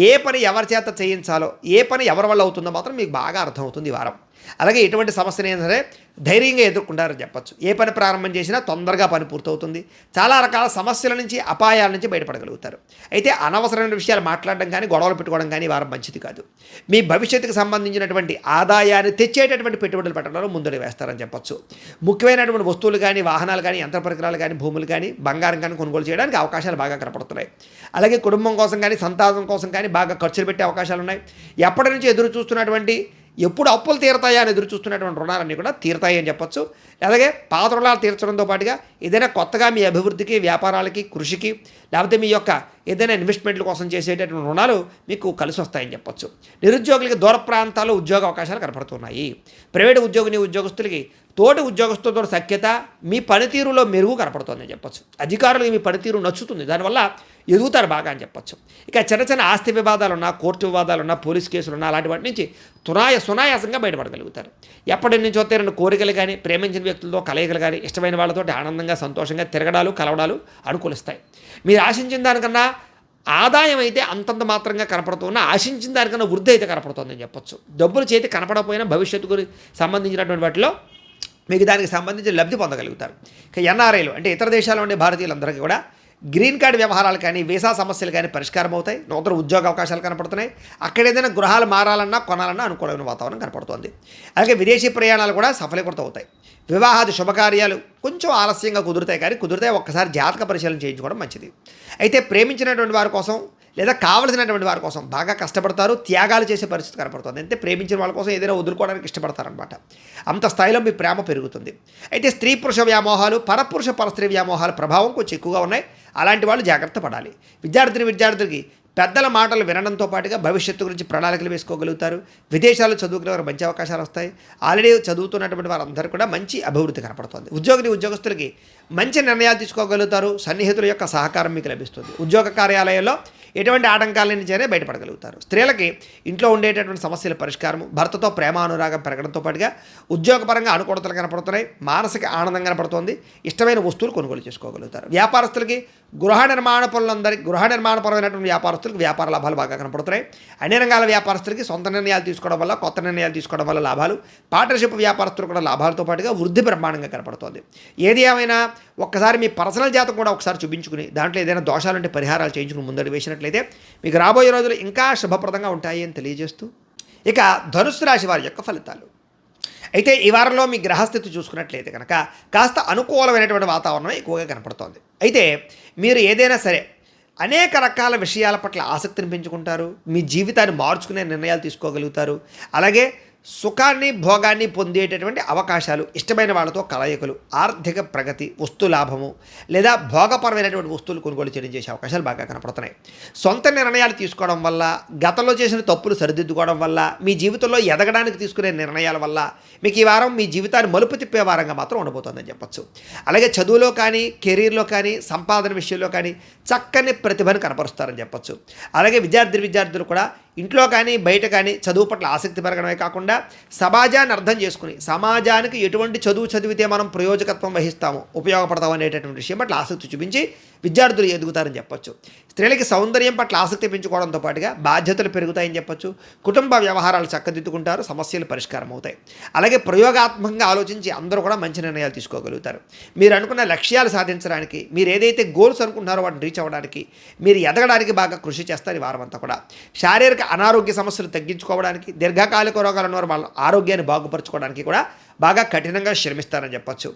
ఏ పని ఎవరి చేత చేయించాలో, ఏ పని ఎవరి వల్ల అవుతుందో మాత్రం మీకు బాగా అర్థమవుతుంది ఈ వారం. అలాగే ఎటువంటి సమస్యనైనా సరే ధైర్యంగా ఎదుర్కొంటారని చెప్పొచ్చు. ఏ పని ప్రారంభం చేసినా తొందరగా పని పూర్తవుతుంది. చాలా రకాల సమస్యల నుంచి, అపాయాల నుంచి బయటపడగలుగుతారు. అయితే అనవసరమైన విషయాలు మాట్లాడడం కానీ, గొడవలు పెట్టుకోవడం కానీ వారం మంచిది కాదు. మీ భవిష్యత్తుకు సంబంధించినటువంటి ఆదాయాన్ని తెచ్చేటటువంటి పెట్టుబడులు పెట్టడంలో ముందడుగు వేస్తారని చెప్పొచ్చు. ముఖ్యమైనటువంటి వస్తువులు కానీ, వాహనాలు కానీ, యంత్ర పరికరాలు కానీ, భూములు కానీ, బంగారం కానీ కొనుగోలు చేయడానికి అవకాశాలు బాగా కనపడుతున్నాయి. అలాగే కుటుంబం కోసం కానీ, సంతానం కోసం కానీ బాగా ఖర్చులు పెట్టే అవకాశాలు ఉన్నాయి. ఎప్పటి నుంచి ఎదురు చూస్తున్నటువంటి ఎప్పుడు అప్పులు తీరతాయా అని ఎదురు చూస్తున్నటువంటి రుణాలన్నీ కూడా తీరతాయి అని చెప్పొచ్చు. అలాగే పాత రుణాలు తీర్చడంతో పాటుగా ఏదైనా కొత్తగా మీ అభివృద్ధికి, వ్యాపారాలకి, కృషికి, లేకపోతే మీ యొక్క ఏదైనా ఇన్వెస్ట్మెంట్ల కోసం చేసేటటువంటి రుణాలు మీకు కలిసి వస్తాయని చెప్పొచ్చు. నిరుద్యోగులకి దూర ప్రాంతాల్లో ఉద్యోగ అవకాశాలు కనపడుతున్నాయి. ప్రైవేటు ఉద్యోగస్తులకి తోటి ఉద్యోగస్తులతో సఖ్యత, మీ పనితీరులో మెరుగు కనపడుతుందని చెప్పొచ్చు. అధికారులకి మీ పనితీరు నచ్చుతుంది, దానివల్ల ఎదుగుతారు బాగా అని చెప్పొచ్చు. ఇక చిన్న చిన్న ఆస్తి వివాదాలున్నా, కోర్టు వివాదాలున్నా, పోలీస్ కేసులున్నా అలాంటి వాటి నుంచి సునాయాసంగా బయటపడగలుగుతారు. ఎప్పటి నుంచో తీరని కోరికలు కానీ, ప్రేమించిన వ్యక్తులతో కలయికలు కానీ, ఇష్టమైన వాళ్ళతో ఆనందంగా సంతోషంగా తిరగడాలు, కలవడాలు అనుకూలిస్తాయి. మీరు ఆశించిన దానికన్నా ఆదాయం అయితే అంతంత మాత్రంగా కనపడుతున్నా, ఆశించిన దానికన్నా వృద్ధి అయితే కనపడుతుందని చెప్పొచ్చు. డబ్బులు చేతి కనపడకపోయినా భవిష్యత్తు గురించి సంబంధించినటువంటి వాటిలో మీకు దానికి సంబంధించి లబ్ధి పొందగలుగుతారు. ఇక ఎన్ఆర్ఐలు అంటే ఇతర దేశాల్లో ఉండే భారతీయులందరికీ కూడా గ్రీన్ కార్డు వ్యవహారాలు కానీ, వీసా సమస్యలు కానీ పరిష్కారం అవుతాయి. నూతన ఉద్యోగ అవకాశాలు కనపడుతున్నాయి. అక్కడ ఏదైనా గృహాలు మారాలన్నా, కొనాలన్నా అనుకూలమైన వాతావరణం కనపడుతుంది. అలాగే విదేశీ ప్రయాణాలు కూడా సఫలీకృతం అవుతాయి. వివాహాది శుభకార్యాలు కొంచెం ఆలస్యంగా కుదురుతాయి, కానీ కుదిరితే ఒక్కసారి జాతక పరిశీలన చేయించుకోవడం మంచిది. అయితే ప్రేమించినటువంటి వారి కోసం లేదా కావలసినటువంటి వారి కోసం బాగా కష్టపడతారు, త్యాగాలు చేసే పరిస్థితి కనపడుతుంది. అంటే ప్రేమించిన వాళ్ళ కోసం ఏదైనా వదులుకోవడానికి ఇష్టపడతారనమాట. అంత స్థాయిలో మీ ప్రేమ పెరుగుతుంది. అయితే స్త్రీ పురుష వ్యామోహాలు, పరపురుష పరస్త్రీ వ్యామోహాల ప్రభావం కొంచెం ఎక్కువగా ఉన్నాయి. అలాంటి వాళ్ళు జాగ్రత్త పడాలి. విద్యార్థులకి పెద్దల మాటలు వినడంతో పాటుగా భవిష్యత్తు గురించి ప్రణాళికలు వేసుకోగలుగుతారు. విదేశాల్లో చదువుకునే వారు మంచి అవకాశాలు వస్తాయి. ఆల్రెడీ చదువుతున్నటువంటి వారందరూ కూడా మంచి అభివృద్ధి కనపడుతుంది. ఉద్యోగస్తులకి మంచి నిర్ణయాలు తీసుకోగలుగుతారు. సన్నిహితుల యొక్క సహకారం మీకు లభిస్తుంది. ఉద్యోగ కార్యాలయాల్లో ఎటువంటి ఆటంకాల నుంచైనా బయటపడగలుగుతారు. స్త్రీలకి ఇంట్లో ఉండేటటువంటి సమస్యల పరిష్కారం, భర్తతో ప్రేమ అనురాగం పెరగడంతో పాటుగా ఉద్యోగపరంగా అనుకూలతలు కనపడుతున్నాయి. మానసిక ఆనందం కనపడుతుంది. ఇష్టమైన వస్తువులు కొనుగోలు చేసుకోగలుగుతారు. వ్యాపారస్తులకి గృహ నిర్మాణపరమైనటువంటి వ్యాపారస్తులకు వ్యాపార లాభాలు బాగా కనపడుతున్నాయి. అన్ని రంగాల వ్యాపారస్తులకి సొంత నిర్ణయాలు తీసుకోవడం వల్ల, కొత్త నిర్ణయాలు తీసుకోవడం వల్ల లాభాలు, పార్ట్నర్షిప్ వ్యాపారస్తులు కూడా లాభాలతో పాటుగా వృద్ధి బ్రహ్మాండంగా కనపడుతుంది. ఏది ఏమైనా ఒక్కసారి మీ పర్సనల్ జాతకం కూడా ఒకసారి చూపించుకుని దాంట్లో ఏదైనా దోషాలుంటే పరిహారాలు చేయించుకుని ముందడుగు వేసినట్లయితే మీకు రాబోయే రోజులు ఇంకా శుభప్రదంగా ఉంటాయి అని తెలియజేస్తూ, ఇక ధనుస్సు రాశి వారి యొక్క ఫలితాలు. అయితే ఈ వారంలో మీ గ్రహస్థితి చూసుకున్నట్లయితే కనుక కాస్త అనుకూలమైనటువంటి వాతావరణం ఎక్కువగా కనపడుతోంది. అయితే మీరు ఏదైనా సరే అనేక రకాల విషయాల పట్ల ఆసక్తిని పెంచుకుంటారు. మీ జీవితాన్ని మార్చుకునే నిర్ణయాలు తీసుకోగలుగుతారు. అలాగే సుఖాన్ని, భోగాన్ని పొందేటటువంటి అవకాశాలు, ఇష్టమైన వాళ్ళతో కలయికలు, ఆర్థిక ప్రగతి, వస్తు లాభము లేదా భోగపరమైనటువంటి వస్తువులు కొనుగోలు చేయడం చేసే అవకాశాలు బాగా కనపడుతున్నాయి. సొంత నిర్ణయాలు తీసుకోవడం వల్ల, గతంలో చేసిన తప్పులు సరిదిద్దుకోవడం వల్ల, మీ జీవితంలో ఎదగడానికి తీసుకునే నిర్ణయాల వల్ల మీకు ఈ వారం మీ జీవితాన్ని మలుపు తిప్పే వారంగా మాత్రం ఉండబోతోందని చెప్పచ్చు. అలాగే చదువులో కానీ, కెరీర్లో కానీ, సంపాదన విషయంలో కానీ చక్కని ప్రతిభను కనపరుస్తారని చెప్పచ్చు. అలాగే విద్యార్థులు కూడా ఇంట్లో కానీ, బయట కానీ చదువు పట్ల ఆసక్తి పెరగడమే కాకుండా సమాజాన్ని అర్థం చేసుకుని సమాజానికి ఎటువంటి చదువు చదివితే మనం ప్రయోజకత్వం వహిస్తాము, ఉపయోగపడతాం అనేటటువంటి విషయం పట్ల ఆసక్తి చూపించి విద్యార్థులు ఎదుగుతారని చెప్పొచ్చు. స్త్రీలకి సౌందర్యం పట్ల ఆసక్తి పెంచుకోవడంతో పాటుగా బాధ్యతలు పెరుగుతాయని చెప్పొచ్చు. కుటుంబ వ్యవహారాలు చక్కదిద్దుకుంటారు, సమస్యలు పరిష్కారం అవుతాయి. అలాగే ప్రయోగాత్మకంగా ఆలోచించి అందరూ కూడా మంచి నిర్ణయాలు తీసుకోగలుగుతారు. మీరు అనుకున్న లక్ష్యాలు సాధించడానికి, మీరు ఏదైతే గోల్స్ అనుకుంటున్నారో వాటిని రీచ్ అవ్వడానికి, మీరు ఎదగడానికి బాగా కృషి చేస్తారు ఈ వారం అంతా కూడా. శారీరక అనారోగ్య సమస్యలు తగ్గించుకోవడానికి, దీర్ఘకాలిక రోగాలు ఉన్న వాళ్ళ ఆరోగ్యాన్ని బాగుపరచుకోవడానికి కూడా బాగా కఠినంగా శ్రమిస్తారని చెప్పొచ్చు.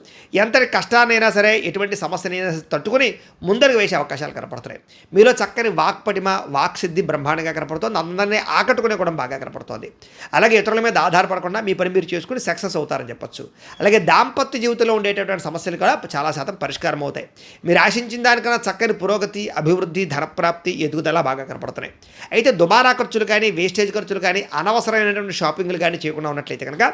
ఎంతటి కష్టాన్నైనా సరే, ఎటువంటి సమస్యనైనా తట్టుకుని ముందరికి వేసే అవకాశాలు కనపడుతున్నాయి. మీలో చక్కని వాక్పటిమ, వాక్సిద్ధి బ్రహ్మాండంగా కనపడుతుంది. అందరినీ ఆకట్టుకునే కూడా బాగా కనపడుతుంది. అలాగే ఇతరుల మీద ఆధారపడకుండా మీ పని మీరు చేసుకుని సక్సెస్ అవుతారని చెప్పొచ్చు. అలాగే దాంపత్య జీవితంలో ఉండేటటువంటి సమస్యలు కూడా చాలా శాతం పరిష్కారం అవుతాయి. మీరు ఆశించిన దానికన్నా చక్కని పురోగతి, అభివృద్ధి, ధనప్రాప్తి, ఎదుగుదల బాగా కనపడుతున్నాయి. అయితే దుబారా ఖర్చులు కానీ, వేస్టేజ్ ఖర్చులు కానీ, అనవసరమైనటువంటి షాపింగ్లు కానీ చేయకుండా ఉన్నట్లయితే కనుక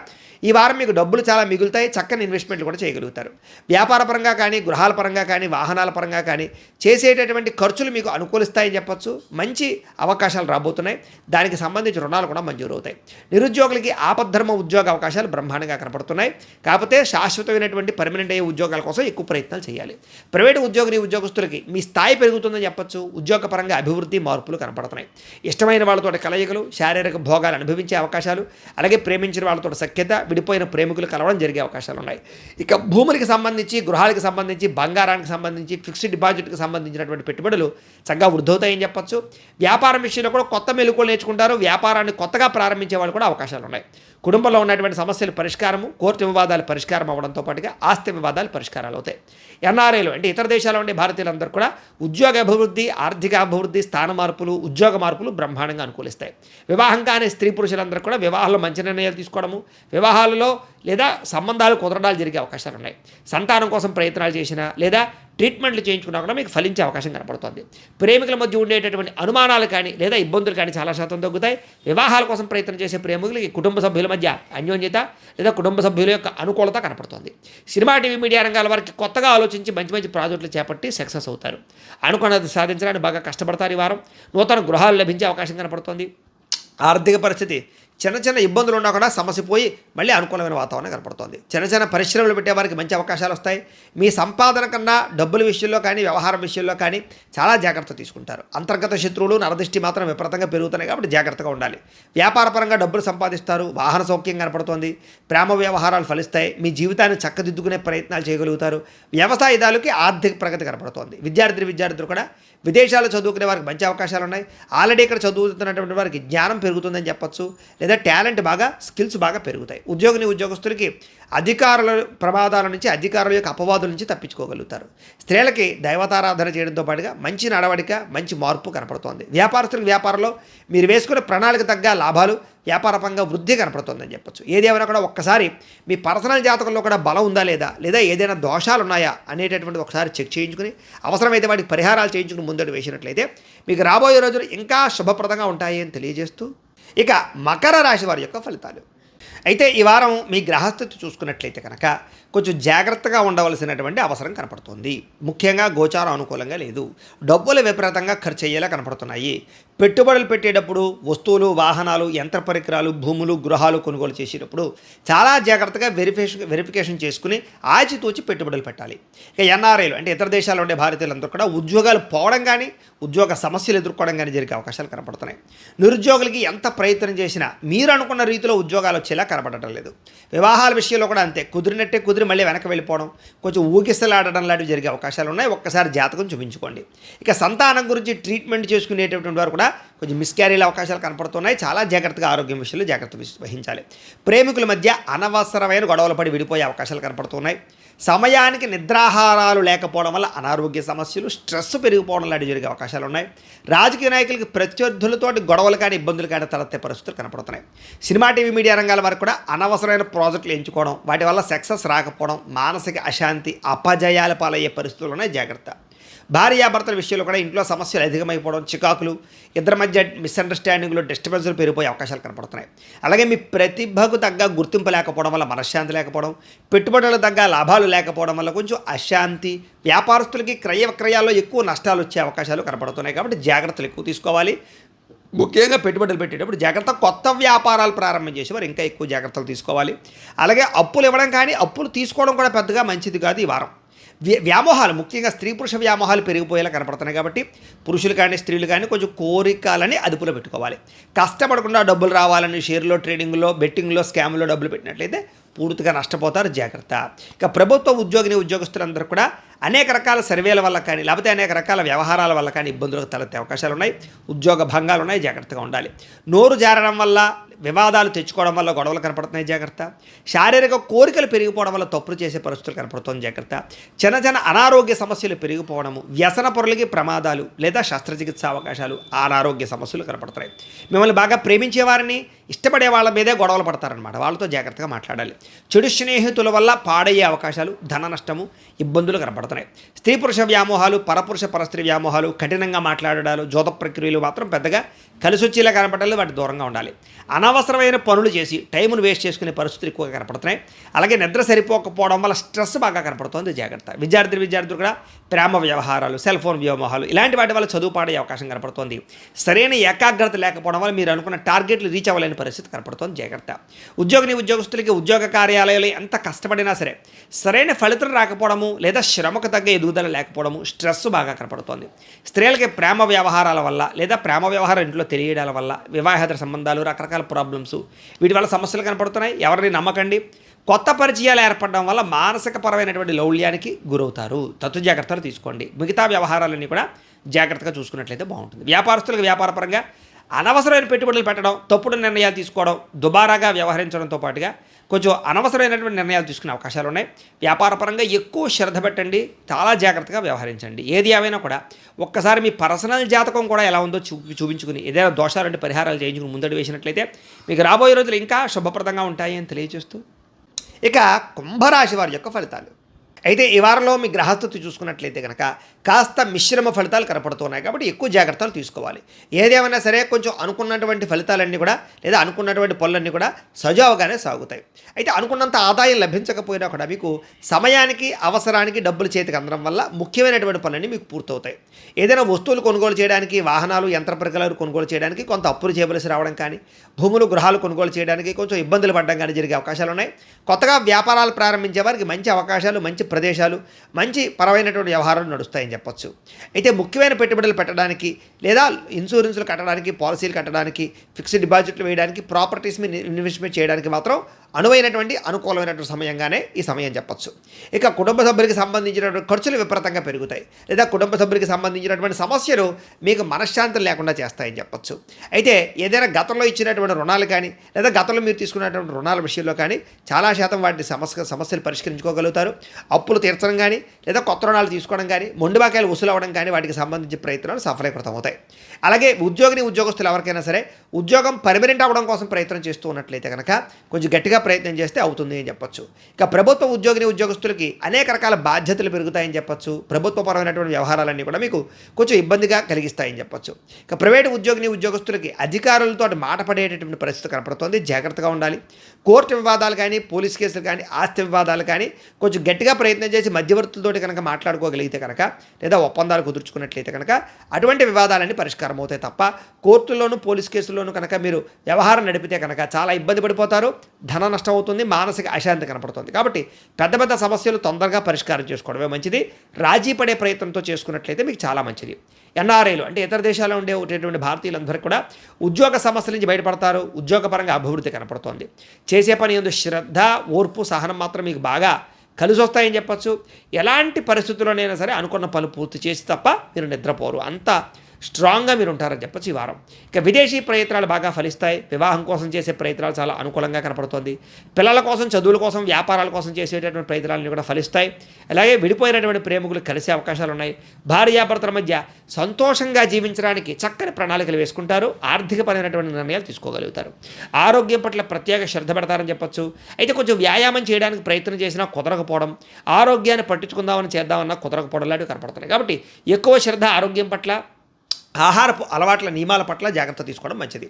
ఈ వారం మీకు డబ్బులు చాలా మిగులుతాయి. చక్కని ఇన్వెస్ట్మెంట్లు కూడా చేయగలుగుతారు. వ్యాపార పరంగా కానీ, గృహాల పరంగా కానీ, వాహనాల పరంగా కానీ చేసేటటువంటి ఖర్చులు మీకు అనుకూలిస్తాయని చెప్పొచ్చు. మంచి అవకాశాలు రాబోతున్నాయి. దానికి సంబంధించి రుణాలు కూడా మంజూరు అవుతాయి. నిరుద్యోగులకి ఆపద్ధర్మ ఉద్యోగ అవకాశాలు బ్రహ్మాండంగా కనపడుతున్నాయి. కాకపోతే శాశ్వతమైనటువంటి పర్మనెంట్ అయ్యే ఉద్యోగాల కోసం ఎక్కువ ప్రయత్నాలు చేయాలి. ప్రైవేటు ఉద్యోగస్తులకి మీ స్థాయి పెరుగుతుందని చెప్పొచ్చు. ఉద్యోగపరంగా అభివృద్ధి, మార్పులు కనపడుతున్నాయి. ఇష్టమైన వాళ్ళతో కలయికలు, శారీరక భోగాలు అనుభవించే అవకాశాలు, అలాగే ప్రేమించిన వాళ్ళతో సఖ్యత, విడిపోయిన ప్రేమికులు వ్యక్తులు కలవడం జరిగే అవకాశాలు ఉన్నాయి. ఇక భూములకి సంబంధించి, గృహాలకు సంబంధించి, బంగారానికి సంబంధించి, ఫిక్స్డ్ డిపాజిట్కి సంబంధించినటువంటి పెట్టుబడులు చక్కగా వృద్ధవుతాయని చెప్పొచ్చు. వ్యాపారం విషయంలో కూడా కొత్త మెలకువలు నేర్చుకుంటారు. వ్యాపారాన్ని కొత్తగా ప్రారంభించే వాళ్ళు కూడా అవకాశాలు ఉన్నాయి. కుటుంబంలో ఉన్నటువంటి సమస్యలు పరిష్కారము, కోర్టు వివాదాలు పరిష్కారం అవ్వడంతో పాటుగా ఆస్తి వివాదాలు పరిష్కారాలు అవుతాయి. ఎన్ఆర్ఐలు అంటే ఇతర దేశాల్లో ఉండే భారతీయులందరూ కూడా ఉద్యోగ అభివృద్ధి, ఆర్థిక అభివృద్ధి, స్థాన మార్పులు, ఉద్యోగ మార్పులు బ్రహ్మాండంగా అనుకూలిస్తాయి. వివాహం కాని స్త్రీ పురుషులందరూ కూడా వివాహాల్లో మంచి నిర్ణయాలు తీసుకోవడము, వివాహాలలో లేదా సంబంధాలు కుదరడాలు జరిగే అవకాశాలు ఉన్నాయి. సంతానం కోసం ప్రయత్నాలు చేసినా లేదా ట్రీట్మెంట్లు చేయించుకున్నా కూడా మీకు ఫలించే అవకాశం కనపడుతుంది. ప్రేమికుల మధ్య ఉండేటటువంటి అనుమానాలు కానీ లేదా ఇబ్బందులు కానీ చాలా శాతం తగ్గుతాయి. వివాహాల కోసం ప్రయత్నం చేసే ప్రేమికులకి కుటుంబ సభ్యుల మధ్య అన్యోన్యత లేదా కుటుంబ సభ్యుల యొక్క అనుకూలత కనపడుతుంది. సినిమా, టీవీ, మీడియా రంగాల వారికి కొత్తగా ఆలోచించి మంచి మంచి ప్రాజెక్టులు చేపట్టి సక్సెస్ అవుతారు. అనుకున్నది సాధించడానికి బాగా కష్టపడతారు. ఈ వారం నూతన గృహాలు లభించే అవకాశం కనపడుతుంది. ఆర్థిక పరిస్థితి చిన్న చిన్న ఇబ్బందులు ఉన్నా కూడా సమస్య పోయి మళ్ళీ అనుకూలమైన వాతావరణం కనపడుతుంది. చిన్న చిన్న పరిశ్రమలు పెట్టే వారికి మంచి అవకాశాలు వస్తాయి. మీ సంపాదన కన్నా డబ్బుల విషయంలో కానీ వ్యవహారం విషయంలో కానీ చాలా జాగ్రత్త తీసుకుంటారు. అంతర్గత శత్రువులు, నరదృష్టి మాత్రం విపరీతంగా పెరుగుతున్నాయి కాబట్టి జాగ్రత్తగా ఉండాలి. వ్యాపారపరంగా డబ్బులు సంపాదిస్తారు. వాహన సౌఖ్యం కనపడుతుంది. ప్రేమ వ్యవహారాలు ఫలిస్తాయి. మీ జీవితాన్ని చక్కదిద్దుకునే ప్రయత్నాలు చేయగలుగుతారు. వ్యవసాయదారులకి ఆర్థిక ప్రగతి కనపడుతోంది. విద్యార్థులు కూడా విదేశాల్లో చదువుకునే వారికి మంచి అవకాశాలు ఉన్నాయి. ఆల్రెడీ ఇక్కడ చదువుతున్నటువంటి వారికి జ్ఞానం పెరుగుతుందని చెప్పొచ్చు. లేదా టాలెంట్ బాగా, స్కిల్స్ బాగా పెరుగుతాయి. ఉద్యోగస్తులకి అధికారుల ప్రమాదాల నుంచి, అధికారుల యొక్క అపవాదుల నుంచి తప్పించుకోగలుగుతారు. స్త్రీలకి దైవతారాధన చేయడంతో పాటుగా మంచి నడవడిక, మంచి మార్పు కనపడుతోంది. వ్యాపారస్తులకు వ్యాపారంలో మీరు వేసుకునే ప్రణాళిక తగ్గ లాభాలు, వ్యాపారపరంగా వృద్ధి కనపడుతుందని చెప్పొచ్చు. ఏదేమైనా కూడా ఒక్కసారి మీ పర్సనల్ జాతకంలో కూడా బలం ఉందా లేదా ఏదైనా దోషాలు ఉన్నాయా అనేటటువంటి ఒకసారి చెక్ చేయించుకుని అవసరమైతే వాటికి పరిహారాలు చేయించుకుని ముందడు వేసినట్లయితే మీకు రాబోయే రోజులు ఇంకా శుభప్రదంగా ఉంటాయి అని తెలియజేస్తూ, ఇక మకర రాశి వారి యొక్క ఫలితాలు. అయితే ఈ వారం మీ గ్రహస్థితి చూసుకున్నట్లయితే కనుక కొంచెం జాగ్రత్తగా ఉండవలసినటువంటి అవసరం కనపడుతుంది. ముఖ్యంగా గోచారం అనుకూలంగా లేదు. డబ్బులు విపరీతంగా ఖర్చు అయ్యేలా కనపడుతున్నాయి. పెట్టుబడులు పెట్టేటప్పుడు వస్తువులు, వాహనాలు, యంత్ర పరికరాలు, భూములు, గృహాలు కొనుగోలు చేసేటప్పుడు చాలా జాగ్రత్తగా వెరిఫికేషన్ చేసుకుని ఆచితూచి పెట్టుబడులు పెట్టాలి. ఇక ఎన్ఆర్ఐలు అంటే ఇతర దేశాల్లో ఉండే భారతీయులందరూ కూడా ఉద్యోగాలు పోవడం కానీ, ఉద్యోగ సమస్యలు ఎదుర్కోవడం కానీ జరిగే అవకాశాలు కనపడుతున్నాయి. నిరుద్యోగులకి ఎంత ప్రయత్నం చేసినా మీరు అనుకున్న రీతిలో ఉద్యోగాలు వచ్చేలా కనపడటం లేదు. వివాహాల విషయంలో కూడా అంతే. కుదిరినట్టే కుదిరి మళ్ళీ వెనక్కి వెళ్ళిపోవడం, కొంచెం ఊగిసలాడడం లాంటివి జరిగే అవకాశాలు ఉన్నాయి. ఒక్కసారి జాతకం చూపించుకోండి. ఇక సంతానం గురించి ట్రీట్మెంట్ చేసుకునేటటువంటి వారు కూడా కొంచెం మిస్క్యారీల అవకాశాలు కనపడుతున్నాయి. చాలా జాగ్రత్తగా ఆరోగ్యం విషయంలో జాగ్రత్త వహించాలి. ప్రేమికుల మధ్య అనవసరమైన గొడవలు పడి విడిపోయే అవకాశాలు కనపడుతున్నాయి. సమయానికి నిద్రాహారాలు లేకపోవడం వల్ల అనారోగ్య సమస్యలు, స్ట్రెస్ పెరిగిపోవడం లాంటివి జరిగే అవకాశాలు ఉన్నాయి. రాజకీయ నాయకులకి ప్రత్యర్థులతోటి గొడవలు కానీ, ఇబ్బందులు కానీ తలెత్తే పరిస్థితులు కనపడుతున్నాయి. సినిమా, టీవీ, మీడియా రంగాల వరకు కూడా అనవసరమైన ప్రాజెక్టులు ఎంచుకోవడం, వాటి వల్ల సక్సెస్ రాకపోవడం, మానసిక అశాంతి, అపజయాల పాలయ్యే పరిస్థితులు ఉన్నాయి. జాగ్రత్త. భార్యాభర్తల విషయంలో కూడా ఇంట్లో సమస్యలు అధికమైపోవడం, చికాకులు, ఇద్దరి మధ్య మిస్అండర్స్టాండింగ్లో డిస్టర్బెన్స్లు పెరిగిపోయే అవకాశాలు కనపడుతున్నాయి. అలాగే మీ ప్రతిభకు తగ్గ గుర్తింపు లేకపోవడం వల్ల మనశ్శాంతి లేకపోవడం, పెట్టుబడులకు తగ్గ లాభాలు లేకపోవడం వల్ల కొంచెం అశాంతి, వ్యాపారస్తులకి క్రయ విక్రయాల్లో ఎక్కువ నష్టాలు వచ్చే అవకాశాలు కనపడుతున్నాయి. కాబట్టి జాగ్రత్తలు ఎక్కువ తీసుకోవాలి. ముఖ్యంగా పెట్టుబడులు పెట్టేటప్పుడు జాగ్రత్త. కొత్త వ్యాపారాలు ప్రారంభం చేసేవారు ఇంకా ఎక్కువ జాగ్రత్తలు తీసుకోవాలి. అలాగే అప్పులు ఇవ్వడం కానీ, అప్పులు తీసుకోవడం కూడా పెద్దగా మంచిది కాదు ఈ వారం. వ్యామోహాలు, ముఖ్యంగా స్త్రీ పురుష వ్యామోహాలు పెరిగిపోయేలా కనపడుతున్నాయి. కాబట్టి పురుషులు కానీ, స్త్రీలు కానీ కొంచెం కోరికలని అదుపులో పెట్టుకోవాలి. కష్టపడకుండా డబ్బులు రావాలని షేర్లో, ట్రేడింగ్లో, బెట్టింగ్లో, స్కామ్లో డబ్బులు పెట్టినట్లయితే పూర్తిగా నష్టపోతారు. జాగ్రత్త. ఇక ప్రభుత్వ ఉద్యోగస్తులందరూ కూడా అనేక రకాల సర్వేల వల్ల కానీ, లేకపోతే అనేక రకాల వ్యవహారాల వల్ల కానీ ఇబ్బందులకు తలెత్తే అవకాశాలు ఉన్నాయి. ఉద్యోగ భంగాలు ఉన్నాయి. జాగ్రత్తగా ఉండాలి. నోరు జారడం వల్ల, వివాదాలు తెచ్చుకోవడం వల్ల గొడవలు కనపడుతున్నాయి. జాగ్రత్త. శారీరక కోరికలు పెరిగిపోవడం వల్ల తప్పులు చేసే పరిస్థితులు కనపడుతుంది. జాగ్రత్త. చిన్న అనారోగ్య సమస్యలు పెరిగిపోవడము, వ్యసన పొరలకి ప్రమాదాలు లేదా శస్త్రచికిత్స అవకాశాలు, అనారోగ్య సమస్యలు కనపడుతున్నాయి. మిమ్మల్ని బాగా ప్రేమించే వారిని, ఇష్టపడే వాళ్ళ మీదే గొడవలు పడతారనమాట. వాళ్ళతో జాగ్రత్తగా మాట్లాడాలి. చెడు స్నేహితుల వల్ల పాడయ్యే అవకాశాలు, ధన నష్టము, ఇబ్బందులు కనపడుతున్నాయి. స్త్రీ పురుష వ్యామోహాలు, పరపురుష పరస్త్రీ వ్యామోహాలు, కఠినంగా మాట్లాడాలు, జోత ప్రక్రియలు మాత్రం పెద్దగా కలిసి వచ్చేలా కనపడాలి. వాటి దూరంగా ఉండాలి. అనవసరమైన పనులు చేసి టైంను వేస్ట్ చేసుకునే పరిస్థితులు ఎక్కువగా కనపడుతున్నాయి. అలాగే నిద్ర సరిపోకపోవడం వల్ల స్ట్రెస్ బాగా కనపడుతుంది. జాగ్రత్త. విద్యార్థులు కూడా ప్రేమ వ్యవహారాలు, సెల్ ఫోన్ వ్యామోహాలు ఇలాంటి వాటి వల్ల చదువు పాడే అవకాశం కనపడుతుంది. సరైన ఏకాగ్రత లేకపోవడం వల్ల మీరు అనుకున్న టార్గెట్లు రీచ్ అవ్వలేని పరిస్థితి కనపడుతుంది. జాగ్రత్త. ఉద్యోగస్తులకి ఉద్యోగ కార్యాలయాలు ఎంత కష్టపడినా సరే సరైన ఫలితం రాకపోవడము లేదా శ్రమకు తగ్గ ఎదుగుదల లేకపోవడము, స్ట్రెస్ బాగా కనపడుతుంది. స్త్రీలకి ప్రేమ వ్యవహారాల వల్ల లేదా ప్రేమ వ్యవహారం ఇంట్లో తెలియడాల వల్ల వివాహేతర సంబంధాలు, రకరకాల ప్రాబ్లమ్స్ వీటి వల్ల సమస్యలు కనపడుతున్నాయి. ఎవరిని నమ్మకండి. కొత్త పరిచయాలు ఏర్పడడం వల్ల మానసిక పరమైనటువంటి లౌల్యానికి గురవుతారు. తత్తు జాగ్రత్తలు తీసుకోండి. మిగతా వ్యవహారాలన్నీ కూడా జాగ్రత్తగా చూసుకున్నట్లయితే బాగుంటుంది. వ్యాపారస్తులకు వ్యాపారపరంగా అనవసరమైన పెట్టుబడులు పెట్టడం, తప్పుడు నిర్ణయాలు తీసుకోవడం, దుబారాగా వ్యవహరించడంతో పాటుగా కొంచెం అనవసరమైనటువంటి నిర్ణయాలు తీసుకునే అవకాశాలు ఉన్నాయి. వ్యాపారపరంగా ఎక్కువ శ్రద్ధ పెట్టండి, చాలా జాగ్రత్తగా వ్యవహరించండి. ఏది ఏమైనా కూడా ఒక్కసారి మీ పర్సనల్ జాతకం కూడా ఎలా ఉందో చూపించుకుని ఏదైనా దోషాలంటే పరిహారాలు చేయించుకుని ముందడు వేసినట్లయితే మీకు రాబోయే రోజులు ఇంకా శుభప్రదంగా ఉంటాయి అని తెలియజేస్తూ, ఇక కుంభరాశి వారి యొక్క ఫలితాలు. అయితే ఈ వారంలో మీ గ్రహస్థితి చూసుకున్నట్లయితే కనుక కాస్త మిశ్రమ ఫలితాలు కనపడుతున్నాయి. కాబట్టి ఎక్కువ జాగ్రత్తలు తీసుకోవాలి. ఏదేమైనా సరే కొంచెం అనుకున్నటువంటి ఫలితాలన్నీ కూడా లేదా అనుకున్నటువంటి పనులన్నీ కూడా సజావుగానే సాగుతాయి. అయితే అనుకున్నంత ఆదాయం లభించకపోయినా కూడా మీకు సమయానికి అవసరానికి డబ్బులు చేతికి అందడం వల్ల ముఖ్యమైనటువంటి పనులన్నీ మీకు పూర్తవుతాయి. ఏదైనా వస్తువులు కొనుగోలు చేయడానికి, వాహనాలు, యంత్ర పరికరాలు కొనుగోలు చేయడానికి కొంత అప్పులు చేయవలసి రావడం కానీ, భూములు, గృహాలు కొనుగోలు చేయడానికి కొంచెం ఇబ్బందులు పడడం కానీ జరిగే అవకాశాలు ఉన్నాయి. కొత్తగా వ్యాపారాలు ప్రారంభించే వారికి మంచి అవకాశాలు, మంచి ప్రదేశాలు, మంచి పరమైనటువంటి వ్యవహారాలు నడుస్తాయని చెప్పొచ్చు. అయితే ముఖ్యమైన పెట్టుబడులు పెట్టడానికి లేదా ఇన్సూరెన్సులు కట్టడానికి, పాలసీలు కట్టడానికి, ఫిక్స్డ్ డిపాజిట్లు వేయడానికి, ప్రాపర్టీస్ మీద ఇన్వెస్ట్మెంట్ చేయడానికి మాత్రం అనుకూలమైనటువంటి సమయంగానే ఈ సమయం చెప్పొచ్చు. ఇక కుటుంబ సభ్యులకి సంబంధించినటువంటి ఖర్చులు విపరీతంగా పెరుగుతాయి లేదా కుటుంబ సభ్యులకి సంబంధించినటువంటి సమస్యలు మీకు మనశ్శాంతి లేకుండా చేస్తాయని చెప్పొచ్చు. అయితే ఏదైనా గతంలో ఇచ్చినటువంటి రుణాలు కానీ లేదా గతంలో మీరు తీసుకున్నటువంటి రుణాల విషయంలో కానీ చాలా శాతం వాటి సమస్యలు పరిష్కరించుకోగలుగుతారు. అప్పులు తీర్చడం కానీ లేదా కొత్త రుణాలు తీసుకోవడం కానీ, మొండి బాకాయలు వసూలు అవ్వడం కానీ వాటికి సంబంధించిన ప్రయత్నాలు సఫలీకృతం అవుతాయి. అలాగే ఉద్యోగస్తులు ఎవరికైనా సరే ఉద్యోగం పర్మనెంట్ అవ్వడం కోసం ప్రయత్నం చేస్తూ ఉన్నట్లయితే కనుక కొంచెం గట్టిగా ప్రయత్నం చేస్తే అవుతుంది అని చెప్పొచ్చు. ఇక ప్రభుత్వ ఉద్యోగస్తులకి అనేక రకాల బాధ్యతలు పెరుగుతాయని చెప్పొచ్చు. ప్రభుత్వపరమైనటువంటి వ్యవహారాలన్నీ కూడా మీకు కొంచెం ఇబ్బందిగా కలిగిస్తాయని చెప్పొచ్చు. ఇక ప్రైవేటు ఉద్యోగస్తులకి అధికారులతో మాట పడేటటువంటి పరిస్థితి కనపడుతుంది. జాగ్రత్తగా ఉండాలి. కోర్టు వివాదాలు కానీ, పోలీస్ కేసులు కానీ, ఆస్తి వివాదాలు కానీ కొంచెం గట్టిగా ప్రయత్నం చేసి మధ్యవర్తులతోటి కనుక మాట్లాడుకోగలిగితే కనుక లేదా ఒప్పందాలు కుదుర్చుకున్నట్లయితే కనుక అటువంటి వివాదాలన్నీ పరిష్కారం అవుతాయి తప్ప కోర్టుల్లోనూ పోలీస్ కేసుల్లోనూ కనుక మీరు వ్యవహారం నడిపితే కనుక చాలా ఇబ్బంది పడిపోతారు. ధన నష్టం అవుతుంది, మానసిక అశాంతి కనపడుతుంది. కాబట్టి పెద్ద సమస్యలు తొందరగా పరిష్కారం చేసుకోవడమే మంచిది. రాజీ పడే ప్రయత్నంతో చేసుకున్నట్లయితే మీకు చాలా మంచిది. ఎన్ఆర్ఐలు అంటే ఇతర దేశాల్లో ఉండేటువంటి భారతీయులందరూ కూడా ఉద్యోగ సమస్యల నుంచి బయటపడతారు. ఉద్యోగపరంగా అభివృద్ధి కనపడుతోంది. చేసే పని యందు శ్రద్ధ, ఓర్పు, సహనం మాత్రం మీకు బాగా కలిసి వస్తాయని చెప్పచ్చు. ఎలాంటి పరిస్థితుల్లోనైనా సరే అనుకున్న పనులు పూర్తి చేసి తప్ప మీరు నిద్రపోరు. అంత స్ట్రాంగ్గా మీరు ఉంటారని చెప్పచ్చు ఈ వారం. ఇక విదేశీ ప్రయత్నాలు బాగా ఫలిస్తాయి. వివాహం కోసం చేసే ప్రయత్నాలు చాలా అనుకూలంగా కనపడుతుంది. పిల్లల కోసం, చదువుల కోసం, వ్యాపారాల కోసం చేసేటటువంటి ప్రయత్నాలన్నీ కూడా ఫలిస్తాయి. అలాగే విడిపోయినటువంటి ప్రేమికులు కలిసే అవకాశాలు ఉన్నాయి. భార్యాభర్తల మధ్య సంతోషంగా జీవించడానికి చక్కని ప్రణాళికలు వేసుకుంటారు. ఆర్థికపరమైనటువంటి నిర్ణయాలు తీసుకోగలుగుతారు. ఆరోగ్యం పట్ల ప్రత్యేక శ్రద్ధ పెడతారని చెప్పచ్చు. అయితే కొంచెం వ్యాయామం చేయడానికి ప్రయత్నం చేసినా కుదరకపోవడం, ఆరోగ్యాన్ని పట్టించుకుందామని చేద్దామన్నా కుదరకపోవడం లాంటివి కనపడుతున్నాయి. కాబట్టి ఎక్కువ శ్రద్ధ ఆరోగ్యం పట్ల, ఆహారపు అలవాట్ల నియమాల పట్ల జాగ్రత్త తీసుకోవడం మంచిది.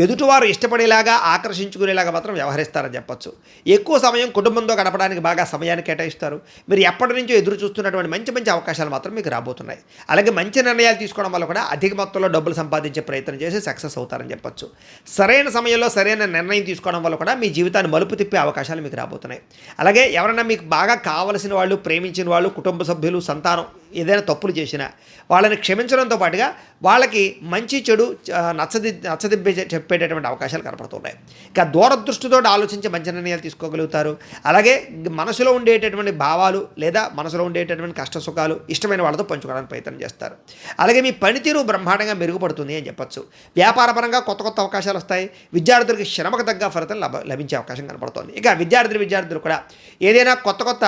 ఎదుటివారు ఇష్టపడేలాగా, ఆకర్షించుకునేలాగా మాత్రం వ్యవహరిస్తారని చెప్పచ్చు. ఎక్కువ సమయం కుటుంబంతో గడపడానికి బాగా సమయాన్ని కేటాయిస్తారు. మీరు ఎప్పటి నుంచో ఎదురు చూస్తున్నటువంటి మంచి అవకాశాలు మాత్రం మీకు రాబోతున్నాయి. అలాగే మంచి నిర్ణయాలు తీసుకోవడం వల్ల కూడా అధిక మొత్తంలో డబ్బులు సంపాదించే ప్రయత్నం చేసి సక్సెస్ అవుతారని చెప్పచ్చు. సరైన సమయంలో సరైన నిర్ణయం తీసుకోవడం వల్ల కూడా మీ జీవితాన్ని మలుపు తిప్పే అవకాశాలు మీకు రాబోతున్నాయి. అలాగే ఎవరైనా మీకు బాగా కావలసిన వాళ్ళు, ప్రేమించిన వాళ్ళు, కుటుంబ సభ్యులు, సంతానం ఏదైనా తప్పులు చేసినా వాళ్ళని క్షమించడంతో పాటుగా వాళ్ళకి మంచి చెడు నచ్చదిబ్బే చెప్పేటటువంటి అవకాశాలు కనపడుతున్నాయి. ఇక దూరదృష్టితో ఆలోచించి మంచి నిర్ణయాలు తీసుకోగలుగుతారు. అలాగే మనసులో ఉండేటటువంటి భావాలు లేదా మనసులో ఉండేటటువంటి కష్ట సుఖాలు ఇష్టమైన వాళ్ళతో పంచుకోవడానికి ప్రయత్నం చేస్తారు. అలాగే మీ పనితీరు బ్రహ్మాండంగా మెరుగుపడుతుంది అని చెప్పచ్చు. వ్యాపారపరంగా కొత్త అవకాశాలు వస్తాయి. విద్యార్థులకి శ్రమకు తగ్గ ఫలితం లభించే అవకాశం కనపడుతుంది. ఇక విద్యార్థులు కూడా ఏదైనా కొత్త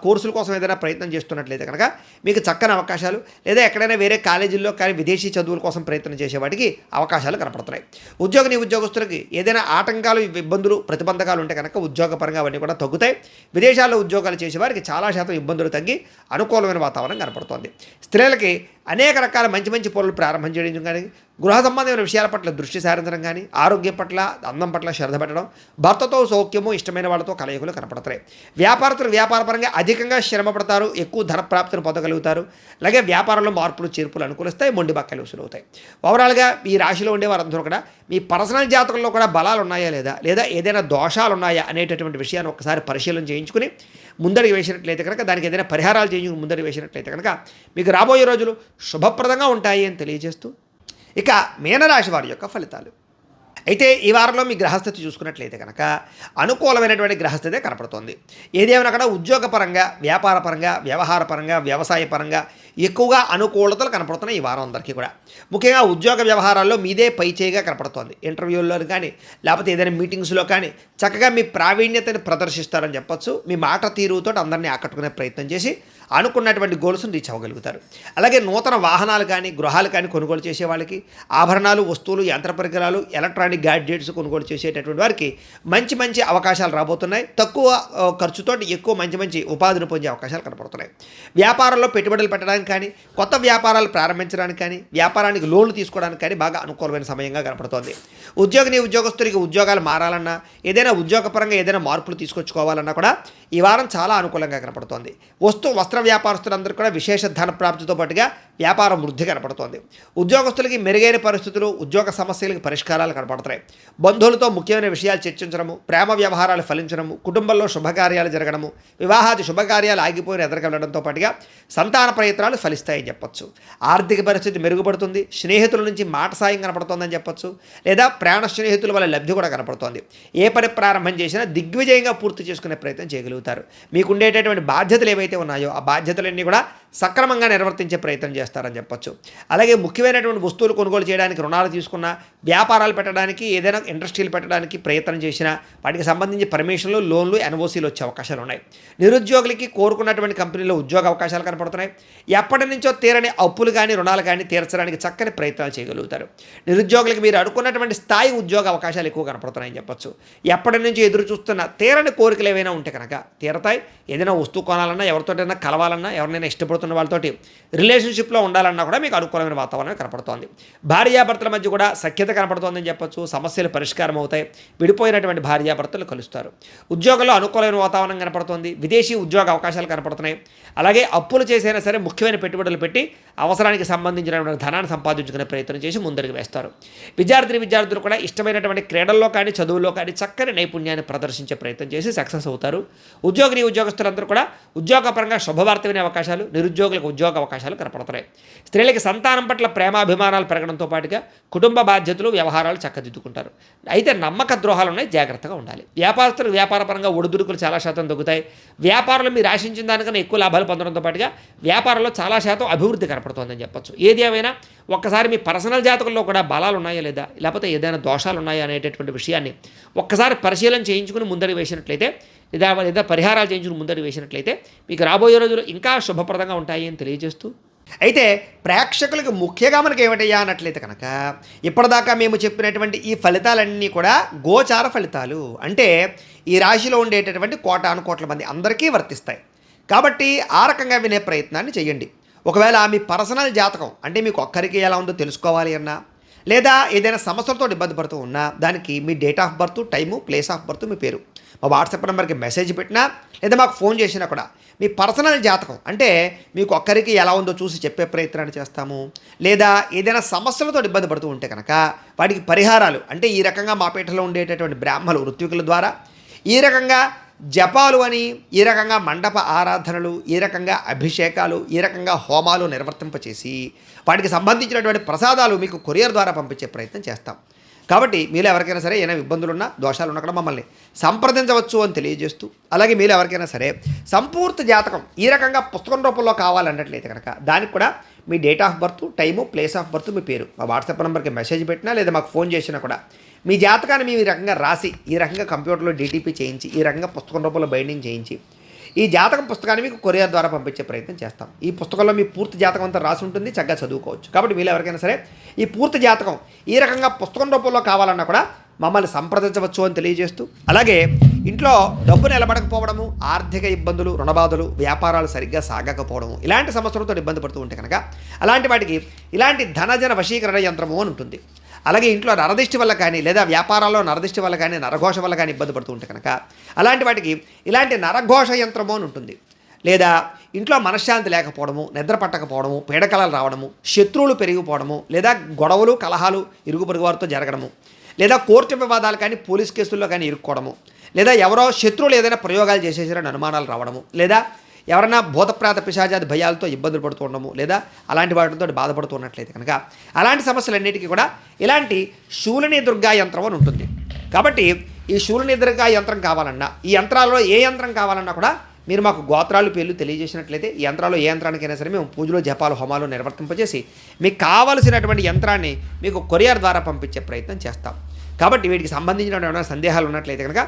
కోర్సుల కోసం ఏదైనా ప్రయత్నం చేస్తున్నట్లయితే కనుక మీకు చక్కని అవకాశాలు లేదా ఎక్కడైనా వేరే కాలేజీల్లో కానీ విదేశీ చదువుల కోసం ప్రయత్నం చేసేవాటికి అవకాశాలు కనపడుతున్నాయి. ఉద్యోగస్తులకి ఏదైనా ఆటంకాలు, ఇబ్బందులు, ప్రతిబంధకాలు ఉంటే కనుక ఉద్యోగపరంగా అవన్నీ కూడా తగ్గుతాయి. విదేశాల్లో ఉద్యోగాలు చేసేవారికి చాలా శాతం ఇబ్బందులు తగ్గి అనుకూలమైన వాతావరణం కనపడుతోంది. స్త్రీలకి అనేక రకాల మంచి పనులు ప్రారంభం చేయడం కానీ, గృహ సంబంధమైన విషయాల పట్ల దృష్టి సారించడం కానీ, ఆరోగ్యం పట్ల, అందం పట్ల శ్రద్ధ పెట్టడం, భర్తతో సౌఖ్యము, ఇష్టమైన వాళ్ళతో కలయికలు కనపడతాయి. వ్యాపారపరంగా అధికంగా శ్రమ పడతారు. ఎక్కువ ధన ప్రాప్తిని పొందగలుగుతారు. అలాగే వ్యాపారంలో మార్పులు, చేర్పులు అనుకూలిస్తాయి. మొండి బక్కలు వసూలు అవుతాయి. ఓవరాల్గా ఈ రాశిలో ఉండే వారందరూ కూడా మీ పర్సనల్ జాతకంలో కూడా బలాలు ఉన్నాయా లేదా ఏదైనా దోషాలు ఉన్నాయా అనేటటువంటి విషయాన్ని ఒకసారి పరిశీలన చేయించుకుని ముందడికి వేసినట్లయితే కనుక, దానికి ఏదైనా పరిహారాలు చేయించుకుని ముందడికి వేసినట్లయితే కనుక మీకు రాబోయే రోజులు శుభప్రదంగా ఉంటాయి అని తెలియజేస్తూ, ఇక మీనరాశి వారి యొక్క ఫలితాలు. అయితే ఈ వారంలో మీ గ్రహస్థితి చూసుకున్నట్లయితే కనుక అనుకూలమైనటువంటి గ్రహస్థితే కనపడుతోంది. ఏదేమైనా అక్కడ ఉద్యోగపరంగా, వ్యాపారపరంగా, వ్యవహారపరంగా, వ్యవసాయ పరంగా ఎక్కువగా అనుకూలతలు కనపడుతున్నాయి ఈ వారం అందరికీ కూడా. ముఖ్యంగా ఉద్యోగ వ్యవహారాల్లో మీదే పైచేయిగా కనపడుతోంది. ఇంటర్వ్యూల్లో కానీ లేకపోతే ఏదైనా మీటింగ్స్లో కానీ చక్కగా మీ ప్రావీణ్యతని ప్రదర్శిస్తారని చెప్పొచ్చు. మీ మాట తీరుతో అందరినీ ఆకట్టుకునే ప్రయత్నం చేసి అనుకున్నటువంటి గోల్స్ని రీచ్ అవ్వగలుగుతారు. అలాగే నూతన వాహనాలు కానీ, గృహాలు కానీ కొనుగోలు చేసే వాళ్ళకి, ఆభరణాలు, వస్తువులు, యంత్ర పరికరాలు, ఎలక్ట్రానిక్ గ్యాడ్జెట్స్ కొనుగోలు చేసేటటువంటి వారికి మంచి మంచి అవకాశాలు రాబోతున్నాయి. తక్కువ ఖర్చుతో ఎక్కువ మంచి మంచి ఉపాధిని పొందే అవకాశాలు కనపడుతున్నాయి. వ్యాపారంలో పెట్టుబడులు పెట్టడానికి కానీ, కొత్త వ్యాపారాలు ప్రారంభించడానికి కానీ, వ్యాపారానికి లోన్లు తీసుకోవడానికి కానీ బాగా అనుకూలమైన సమయంగా కనపడుతోంది. ఉద్యోగస్తులకి ఉద్యోగాలు మారాలన్నా, ఏదైనా ఉద్యోగపరంగా ఏదైనా మార్పులు తీసుకొచ్చుకోవాలన్నా కూడా ఈ వారం చాలా అనుకూలంగా కనపడుతోంది. వస్త్ర వ్యాపారస్తులందరూ కూడా విశేష ధన ప్రాప్తితో పాటుగా వ్యాపారం వృద్ధి కనపడుతోంది. ఉద్యోగస్తులకి మెరుగైన పరిస్థితులు, ఉద్యోగ సమస్యలకు పరిష్కారాలు కనపడుతున్నాయి. బంధువులతో ముఖ్యమైన విషయాలు చర్చించడము, ప్రేమ వ్యవహారాలు ఫలించడము, కుటుంబంలో శుభకార్యాలు జరగడము, వివాహాది శుభకార్యాలు ఆగిపోయిన ఎదురుకెళ్లడంతో పాటుగా సంతాన ప్రయత్నాలు ఫలిస్తాయని చెప్పొచ్చు. ఆర్థిక పరిస్థితి మెరుగుపడుతుంది. స్నేహితుల నుంచి మాట సాయం కనపడుతోందని చెప్పొచ్చు. లేదా ప్రాణ స్నేహితుల వల్ల లబ్ధి కూడా కనపడుతోంది. ఏ పని ప్రారంభం చేసినా దిగ్విజయంగా పూర్తి చేసుకునే ప్రయత్నం చేయగలుగుతారు. మీకుండేటటువంటి బాధ్యతలు ఏవైతే ఉన్నాయో ఆ బాధ్యతలన్నీ కూడా సక్రమంగా నిర్వర్తించే ప్రయత్నం చేస్తారని చెప్పొచ్చు. అలాగే ముఖ్యమైనటువంటి వస్తువులు కొనుగోలు చేయడానికి రుణాలు తీసుకున్న, వ్యాపారాలు పెట్టడానికి, ఏదైనా ఇండస్ట్రీలు పెట్టడానికి ప్రయత్నం చేసినా వాటికి సంబంధించి పర్మిషన్లు, లోన్లు, ఎన్ఓసీలు వచ్చే అవకాశాలు ఉన్నాయి. నిరుద్యోగులకి కోరుకున్నటువంటి కంపెనీలో ఉద్యోగ అవకాశాలు కనపడుతున్నాయి. ఎప్పటి నుంచో తీరని అప్పులు కానీ, రుణాలు కానీ తీర్చడానికి చక్కని ప్రయత్నాలు చేయగలుగుతారు. నిరుద్యోగులకి మీరు అనుకున్నటువంటి స్థాయి ఉద్యోగ అవకాశాలు ఎక్కువ కనపడుతున్నాయని చెప్పొచ్చు. ఎప్పటి నుంచి ఎదురు చూస్తున్న తీరని కోరికలు ఏవైనా ఉంటే కనుక తీరతాయి. ఏదైనా వస్తువు కొనాలన్నా, ఎవరితోటైనా కలవాలన్నా, ఎవరినైనా ఇష్టపడుతున్న వాళ్ళతోటి రిలేషన్షిప్లో ఉండాలన్నా కూడా మీకు అనుకూలమైన వాతావరణం కనపడుతోంది. భార్యాభర్తల మధ్య కూడా సఖ్యత కనపడుతోందని చెప్పొచ్చు. సమస్యలు పరిష్కారం అవుతాయి. విడిపోయినటువంటి భార్యాభర్తలు కలుస్తారు. ఉద్యోగంలో అనుకూలమైన వాతావరణం కనపడుతోంది. విదేశీ ఉద్యోగ అవకాశాలు కనపడుతున్నాయి. అలాగే అప్పులు చేసైనా సరే ముఖ్యమైన పెట్టుబడులు పెట్టి అవసరానికి సంబంధించినటువంటి ధనాన్ని సంపాదించుకునే ప్రయత్నం చేసి ముందరికి వేస్తారు. విద్యార్థులు కూడా ఇష్టమైనటువంటి క్రీడల్లో కానీ, చదువుల్లో కానీ చక్కని నైపుణ్యాన్ని ప్రదర్శించే ప్రయత్నం చేసి సక్సెస్ అవుతారు. ఉద్యోగస్తులందరూ కూడా ఉద్యోగపరంగా శుభవార్త వినే అవకాశాలు, నిరుద్యోగులకు ఉద్యోగ అవకాశాలు కనపడుతున్నాయి. స్త్రీలకి సంతానం పట్ల ప్రేమాభిమానాలు పెరగడంతో పాటుగా కుటుంబ బాధ్యతలు, వ్యవహారాలు చక్కదిద్దుకుంటారు. అయితే నమ్మక ద్రోహాలు ఉన్నాయి, జాగ్రత్తగా ఉండాలి. వ్యాపారస్తులు వ్యాపారపరంగా ఒడిదుడుకులు చాలా శాతం తగ్గుతాయి. వ్యాపారంలో మీరు ఆశించిన దానికన్నా ఎక్కువ లాభాలు పొందడంతో పాటుగా వ్యాపారంలో చాలా శాతం అభివృద్ధి కనపడుతోందని చెప్పొచ్చు. ఏది ఏమైనా ఒక్కసారి మీ పర్సనల్ జాతకంలో కూడా బలాలు ఉన్నాయా లేదా, లేకపోతే ఏదైనా దోషాలు ఉన్నాయా అనేటటువంటి విషయాన్ని ఒక్కసారి పరిశీలన చేయించుకుని ముందడి వేసినట్లయితే, లేదా పరిహారాలు చేయించుకుని ముందడి వేసినట్లయితే మీకు రాబోయే రోజులు ఇంకా శుభప్రదంగా ఉంటాయి అని తెలియజేస్తూ, అయితే ప్రేక్షకులకు ముఖ్యంగా మనకి ఏమిటయ్యా అన్నట్లయితే కనుక ఇప్పటిదాకా మేము చెప్పినటువంటి ఈ ఫలితాలన్నీ కూడా గోచార ఫలితాలు. అంటే ఈ రాశిలో ఉండేటటువంటి కోటాను కోట్ల మంది అందరికీ వర్తిస్తాయి. కాబట్టి ఆ రకంగా వినే ప్రయత్నాన్ని చేయండి. ఒకవేళ మీ పర్సనల్ జాతకం అంటే మీకు ఒక్కరికి ఎలా ఉందో తెలుసుకోవాలి అన్నా, లేదా ఏదైనా సమస్యలతో ఇబ్బంది పడుతూ ఉన్నా దానికి మీ date of birth, time, place of birth, మీ పేరు మా వాట్సాప్ నెంబర్కి మెసేజ్ పెట్టినా లేదా మాకు ఫోన్ చేసినా కూడా మీ పర్సనల్ జాతకం అంటే మీకు ఒక్కరికి ఎలా ఉందో చూసి చెప్పే ప్రయత్నాన్ని చేస్తాము. లేదా ఏదైనా సమస్యలతో ఇబ్బంది పడుతూ ఉంటే కనుక వాటికి పరిహారాలు అంటే ఈ రకంగా మా పీఠలో ఉండేటటువంటి బ్రాహ్మలు, ఋత్వికుల ద్వారా ఈ రకంగా జపాలు అని, ఈ రకంగా మండప ఆరాధనలు, ఈ రకంగా అభిషేకాలు, ఈ రకంగా హోమాలు నిర్వర్తింపచేసి వాటికి సంబంధించినటువంటి ప్రసాదాలు మీకు కొరియర్ ద్వారా పంపించే ప్రయత్నం చేస్తాం. కాబట్టి మీలో ఎవరికైనా సరే ఏమైనా ఇబ్బందులున్నా, దోషాలున్నా కూడా మమ్మల్ని సంప్రదించవచ్చు అని తెలియజేస్తూ, అలాగే మీలో ఎవరికైనా సరే సంపూర్తి జాతకం ఈ రకంగా పుస్తకం రూపంలో కావాలన్నట్లయితే కనుక దానికి కూడా మీ date of birth, time, place of birth, మీ పేరు మా వాట్సాప్ నెంబర్కి మెసేజ్ పెట్టినా లేదా మాకు ఫోన్ చేసినా కూడా మీ జాతకాన్ని మేము ఈ రకంగా రాసి, ఈ రకంగా కంప్యూటర్లో డీటీపీ చేయించి, ఈ రకంగా పుస్తకం రూపంలో బైండింగ్ చేయించి ఈ జాతకం పుస్తకాన్ని మీకు కొరియర్ ద్వారా పంపించే ప్రయత్నం చేస్తాం. ఈ పుస్తకంలో మీ పూర్తి జాతకం అంతా రాసి ఉంటుంది, చక్కగా చదువుకోవచ్చు. కాబట్టి మీరు ఎవరికైనా సరే ఈ పూర్తి జాతకం ఈ రకంగా పుస్తకం రూపంలో కావాలన్నా కూడా మమ్మల్ని సంప్రదించవచ్చు అని తెలియజేస్తూ, అలాగే ఇంట్లో డబ్బు నిలబడకపోవడము, ఆర్థిక ఇబ్బందులు, రుణబాధలు, వ్యాపారాలు సరిగ్గా సాగకపోవడము, ఇలాంటి సమస్యలతో ఇబ్బంది పడుతూ ఉంటే కనుక అలాంటి వాటికి ఇలాంటి ధనజన వశీకరణ యంత్రము అని ఉంటుంది. అలాగే ఇంట్లో నరదిష్టి వల్ల కానీ, లేదా వ్యాపారాల్లో నరదిష్టి వల్ల కానీ, నరఘోష వల్ల కానీ ఇబ్బంది పడుతూ ఉంటే కనుక అలాంటి వాటికి ఇలాంటి నరఘోష యంత్రము అని ఉంటుంది. లేదా ఇంట్లో మనశ్శాంతి లేకపోవడము, నిద్ర పట్టకపోవడము, పీడకలలు రావడము, శత్రువులు పెరిగిపోవడము, లేదా గొడవలు, కలహాలు ఇరుగు పొరుగు వారితో జరగడము, లేదా కోర్టు వివాదాలు కానీ, పోలీస్ కేసుల్లో కానీ ఇరుక్కోవడము, లేదా ఎవరో శత్రువులు ఏదైనా ప్రయోగాలు చేసేసారని అనుమానాలు రావడము, లేదా ఎవరైనా భూతప్రాత పిశాచాది భయాలతో ఇబ్బందులు పడుతూ ఉండము లేదా అలాంటి వాటితో బాధపడుతూ ఉన్నట్లయితే కనుక అలాంటి సమస్యలన్నిటికీ కూడా ఇలాంటి శూలిని దుర్గా యంత్రం అని ఉంటుంది. కాబట్టి ఈ శూలిని దుర్గా యంత్రం కావాలన్నా, ఈ యంత్రాల్లో ఏ యంత్రం కావాలన్నా కూడా మీరు మాకు గోత్రాలు పేర్లు తెలియజేసినట్లయితే ఈ యంత్రాల్లో ఏ యంత్రానికైనా సరే మేము పూజలు జపాలు హోమాలు నిర్వర్తింపజేసి మీకు కావలసినటువంటి యంత్రాన్ని మీకు కొరియర్ ద్వారా పంపించే ప్రయత్నం చేస్తాం. కాబట్టి వీటికి సంబంధించిన ఏమైనా సందేహాలు ఉన్నట్లయితే కనుక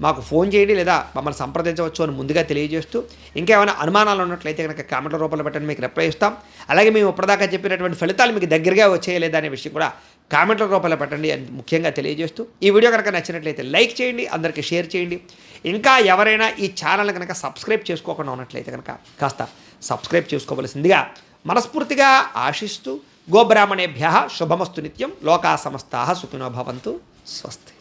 మాకు ఫోన్ చేయండి లేదా మమ్మల్ని సంప్రదించవచ్చు అని ముందుగా తెలియజేస్తూ, ఇంకేమైనా అనుమానాలు ఉన్నట్లయితే కనుక కామెంట్ల రూపంలో పెట్టండి, మీకు రిప్లై ఇస్తాం. అలాగే మేము ఇప్పటిదాకా చెప్పినటువంటి ఫలితాలు మీకు దగ్గరగా వచ్చేయలేదా అనే విషయం కూడా కామెంట్ల రూపంలో పెట్టండి అని ముఖ్యంగా తెలియజేస్తూ, ఈ వీడియో కనుక నచ్చినట్లయితే లైక్ చేయండి, అందరికీ షేర్ చేయండి. ఇంకా ఎవరైనా ఈ ఛానల్ కనుక సబ్స్క్రైబ్ చేసుకోకుండా ఉన్నట్లయితే కనుక కాస్త సబ్స్క్రైబ్ చేసుకోవలసిందిగా మనస్ఫూర్తిగా ఆశిస్తూ, గోబ్రాహ్మణేభ్యः శుభమస్తు నిత్యం, లోకా సమస్తాః సుఖినో భవంతు, స్వస్తి.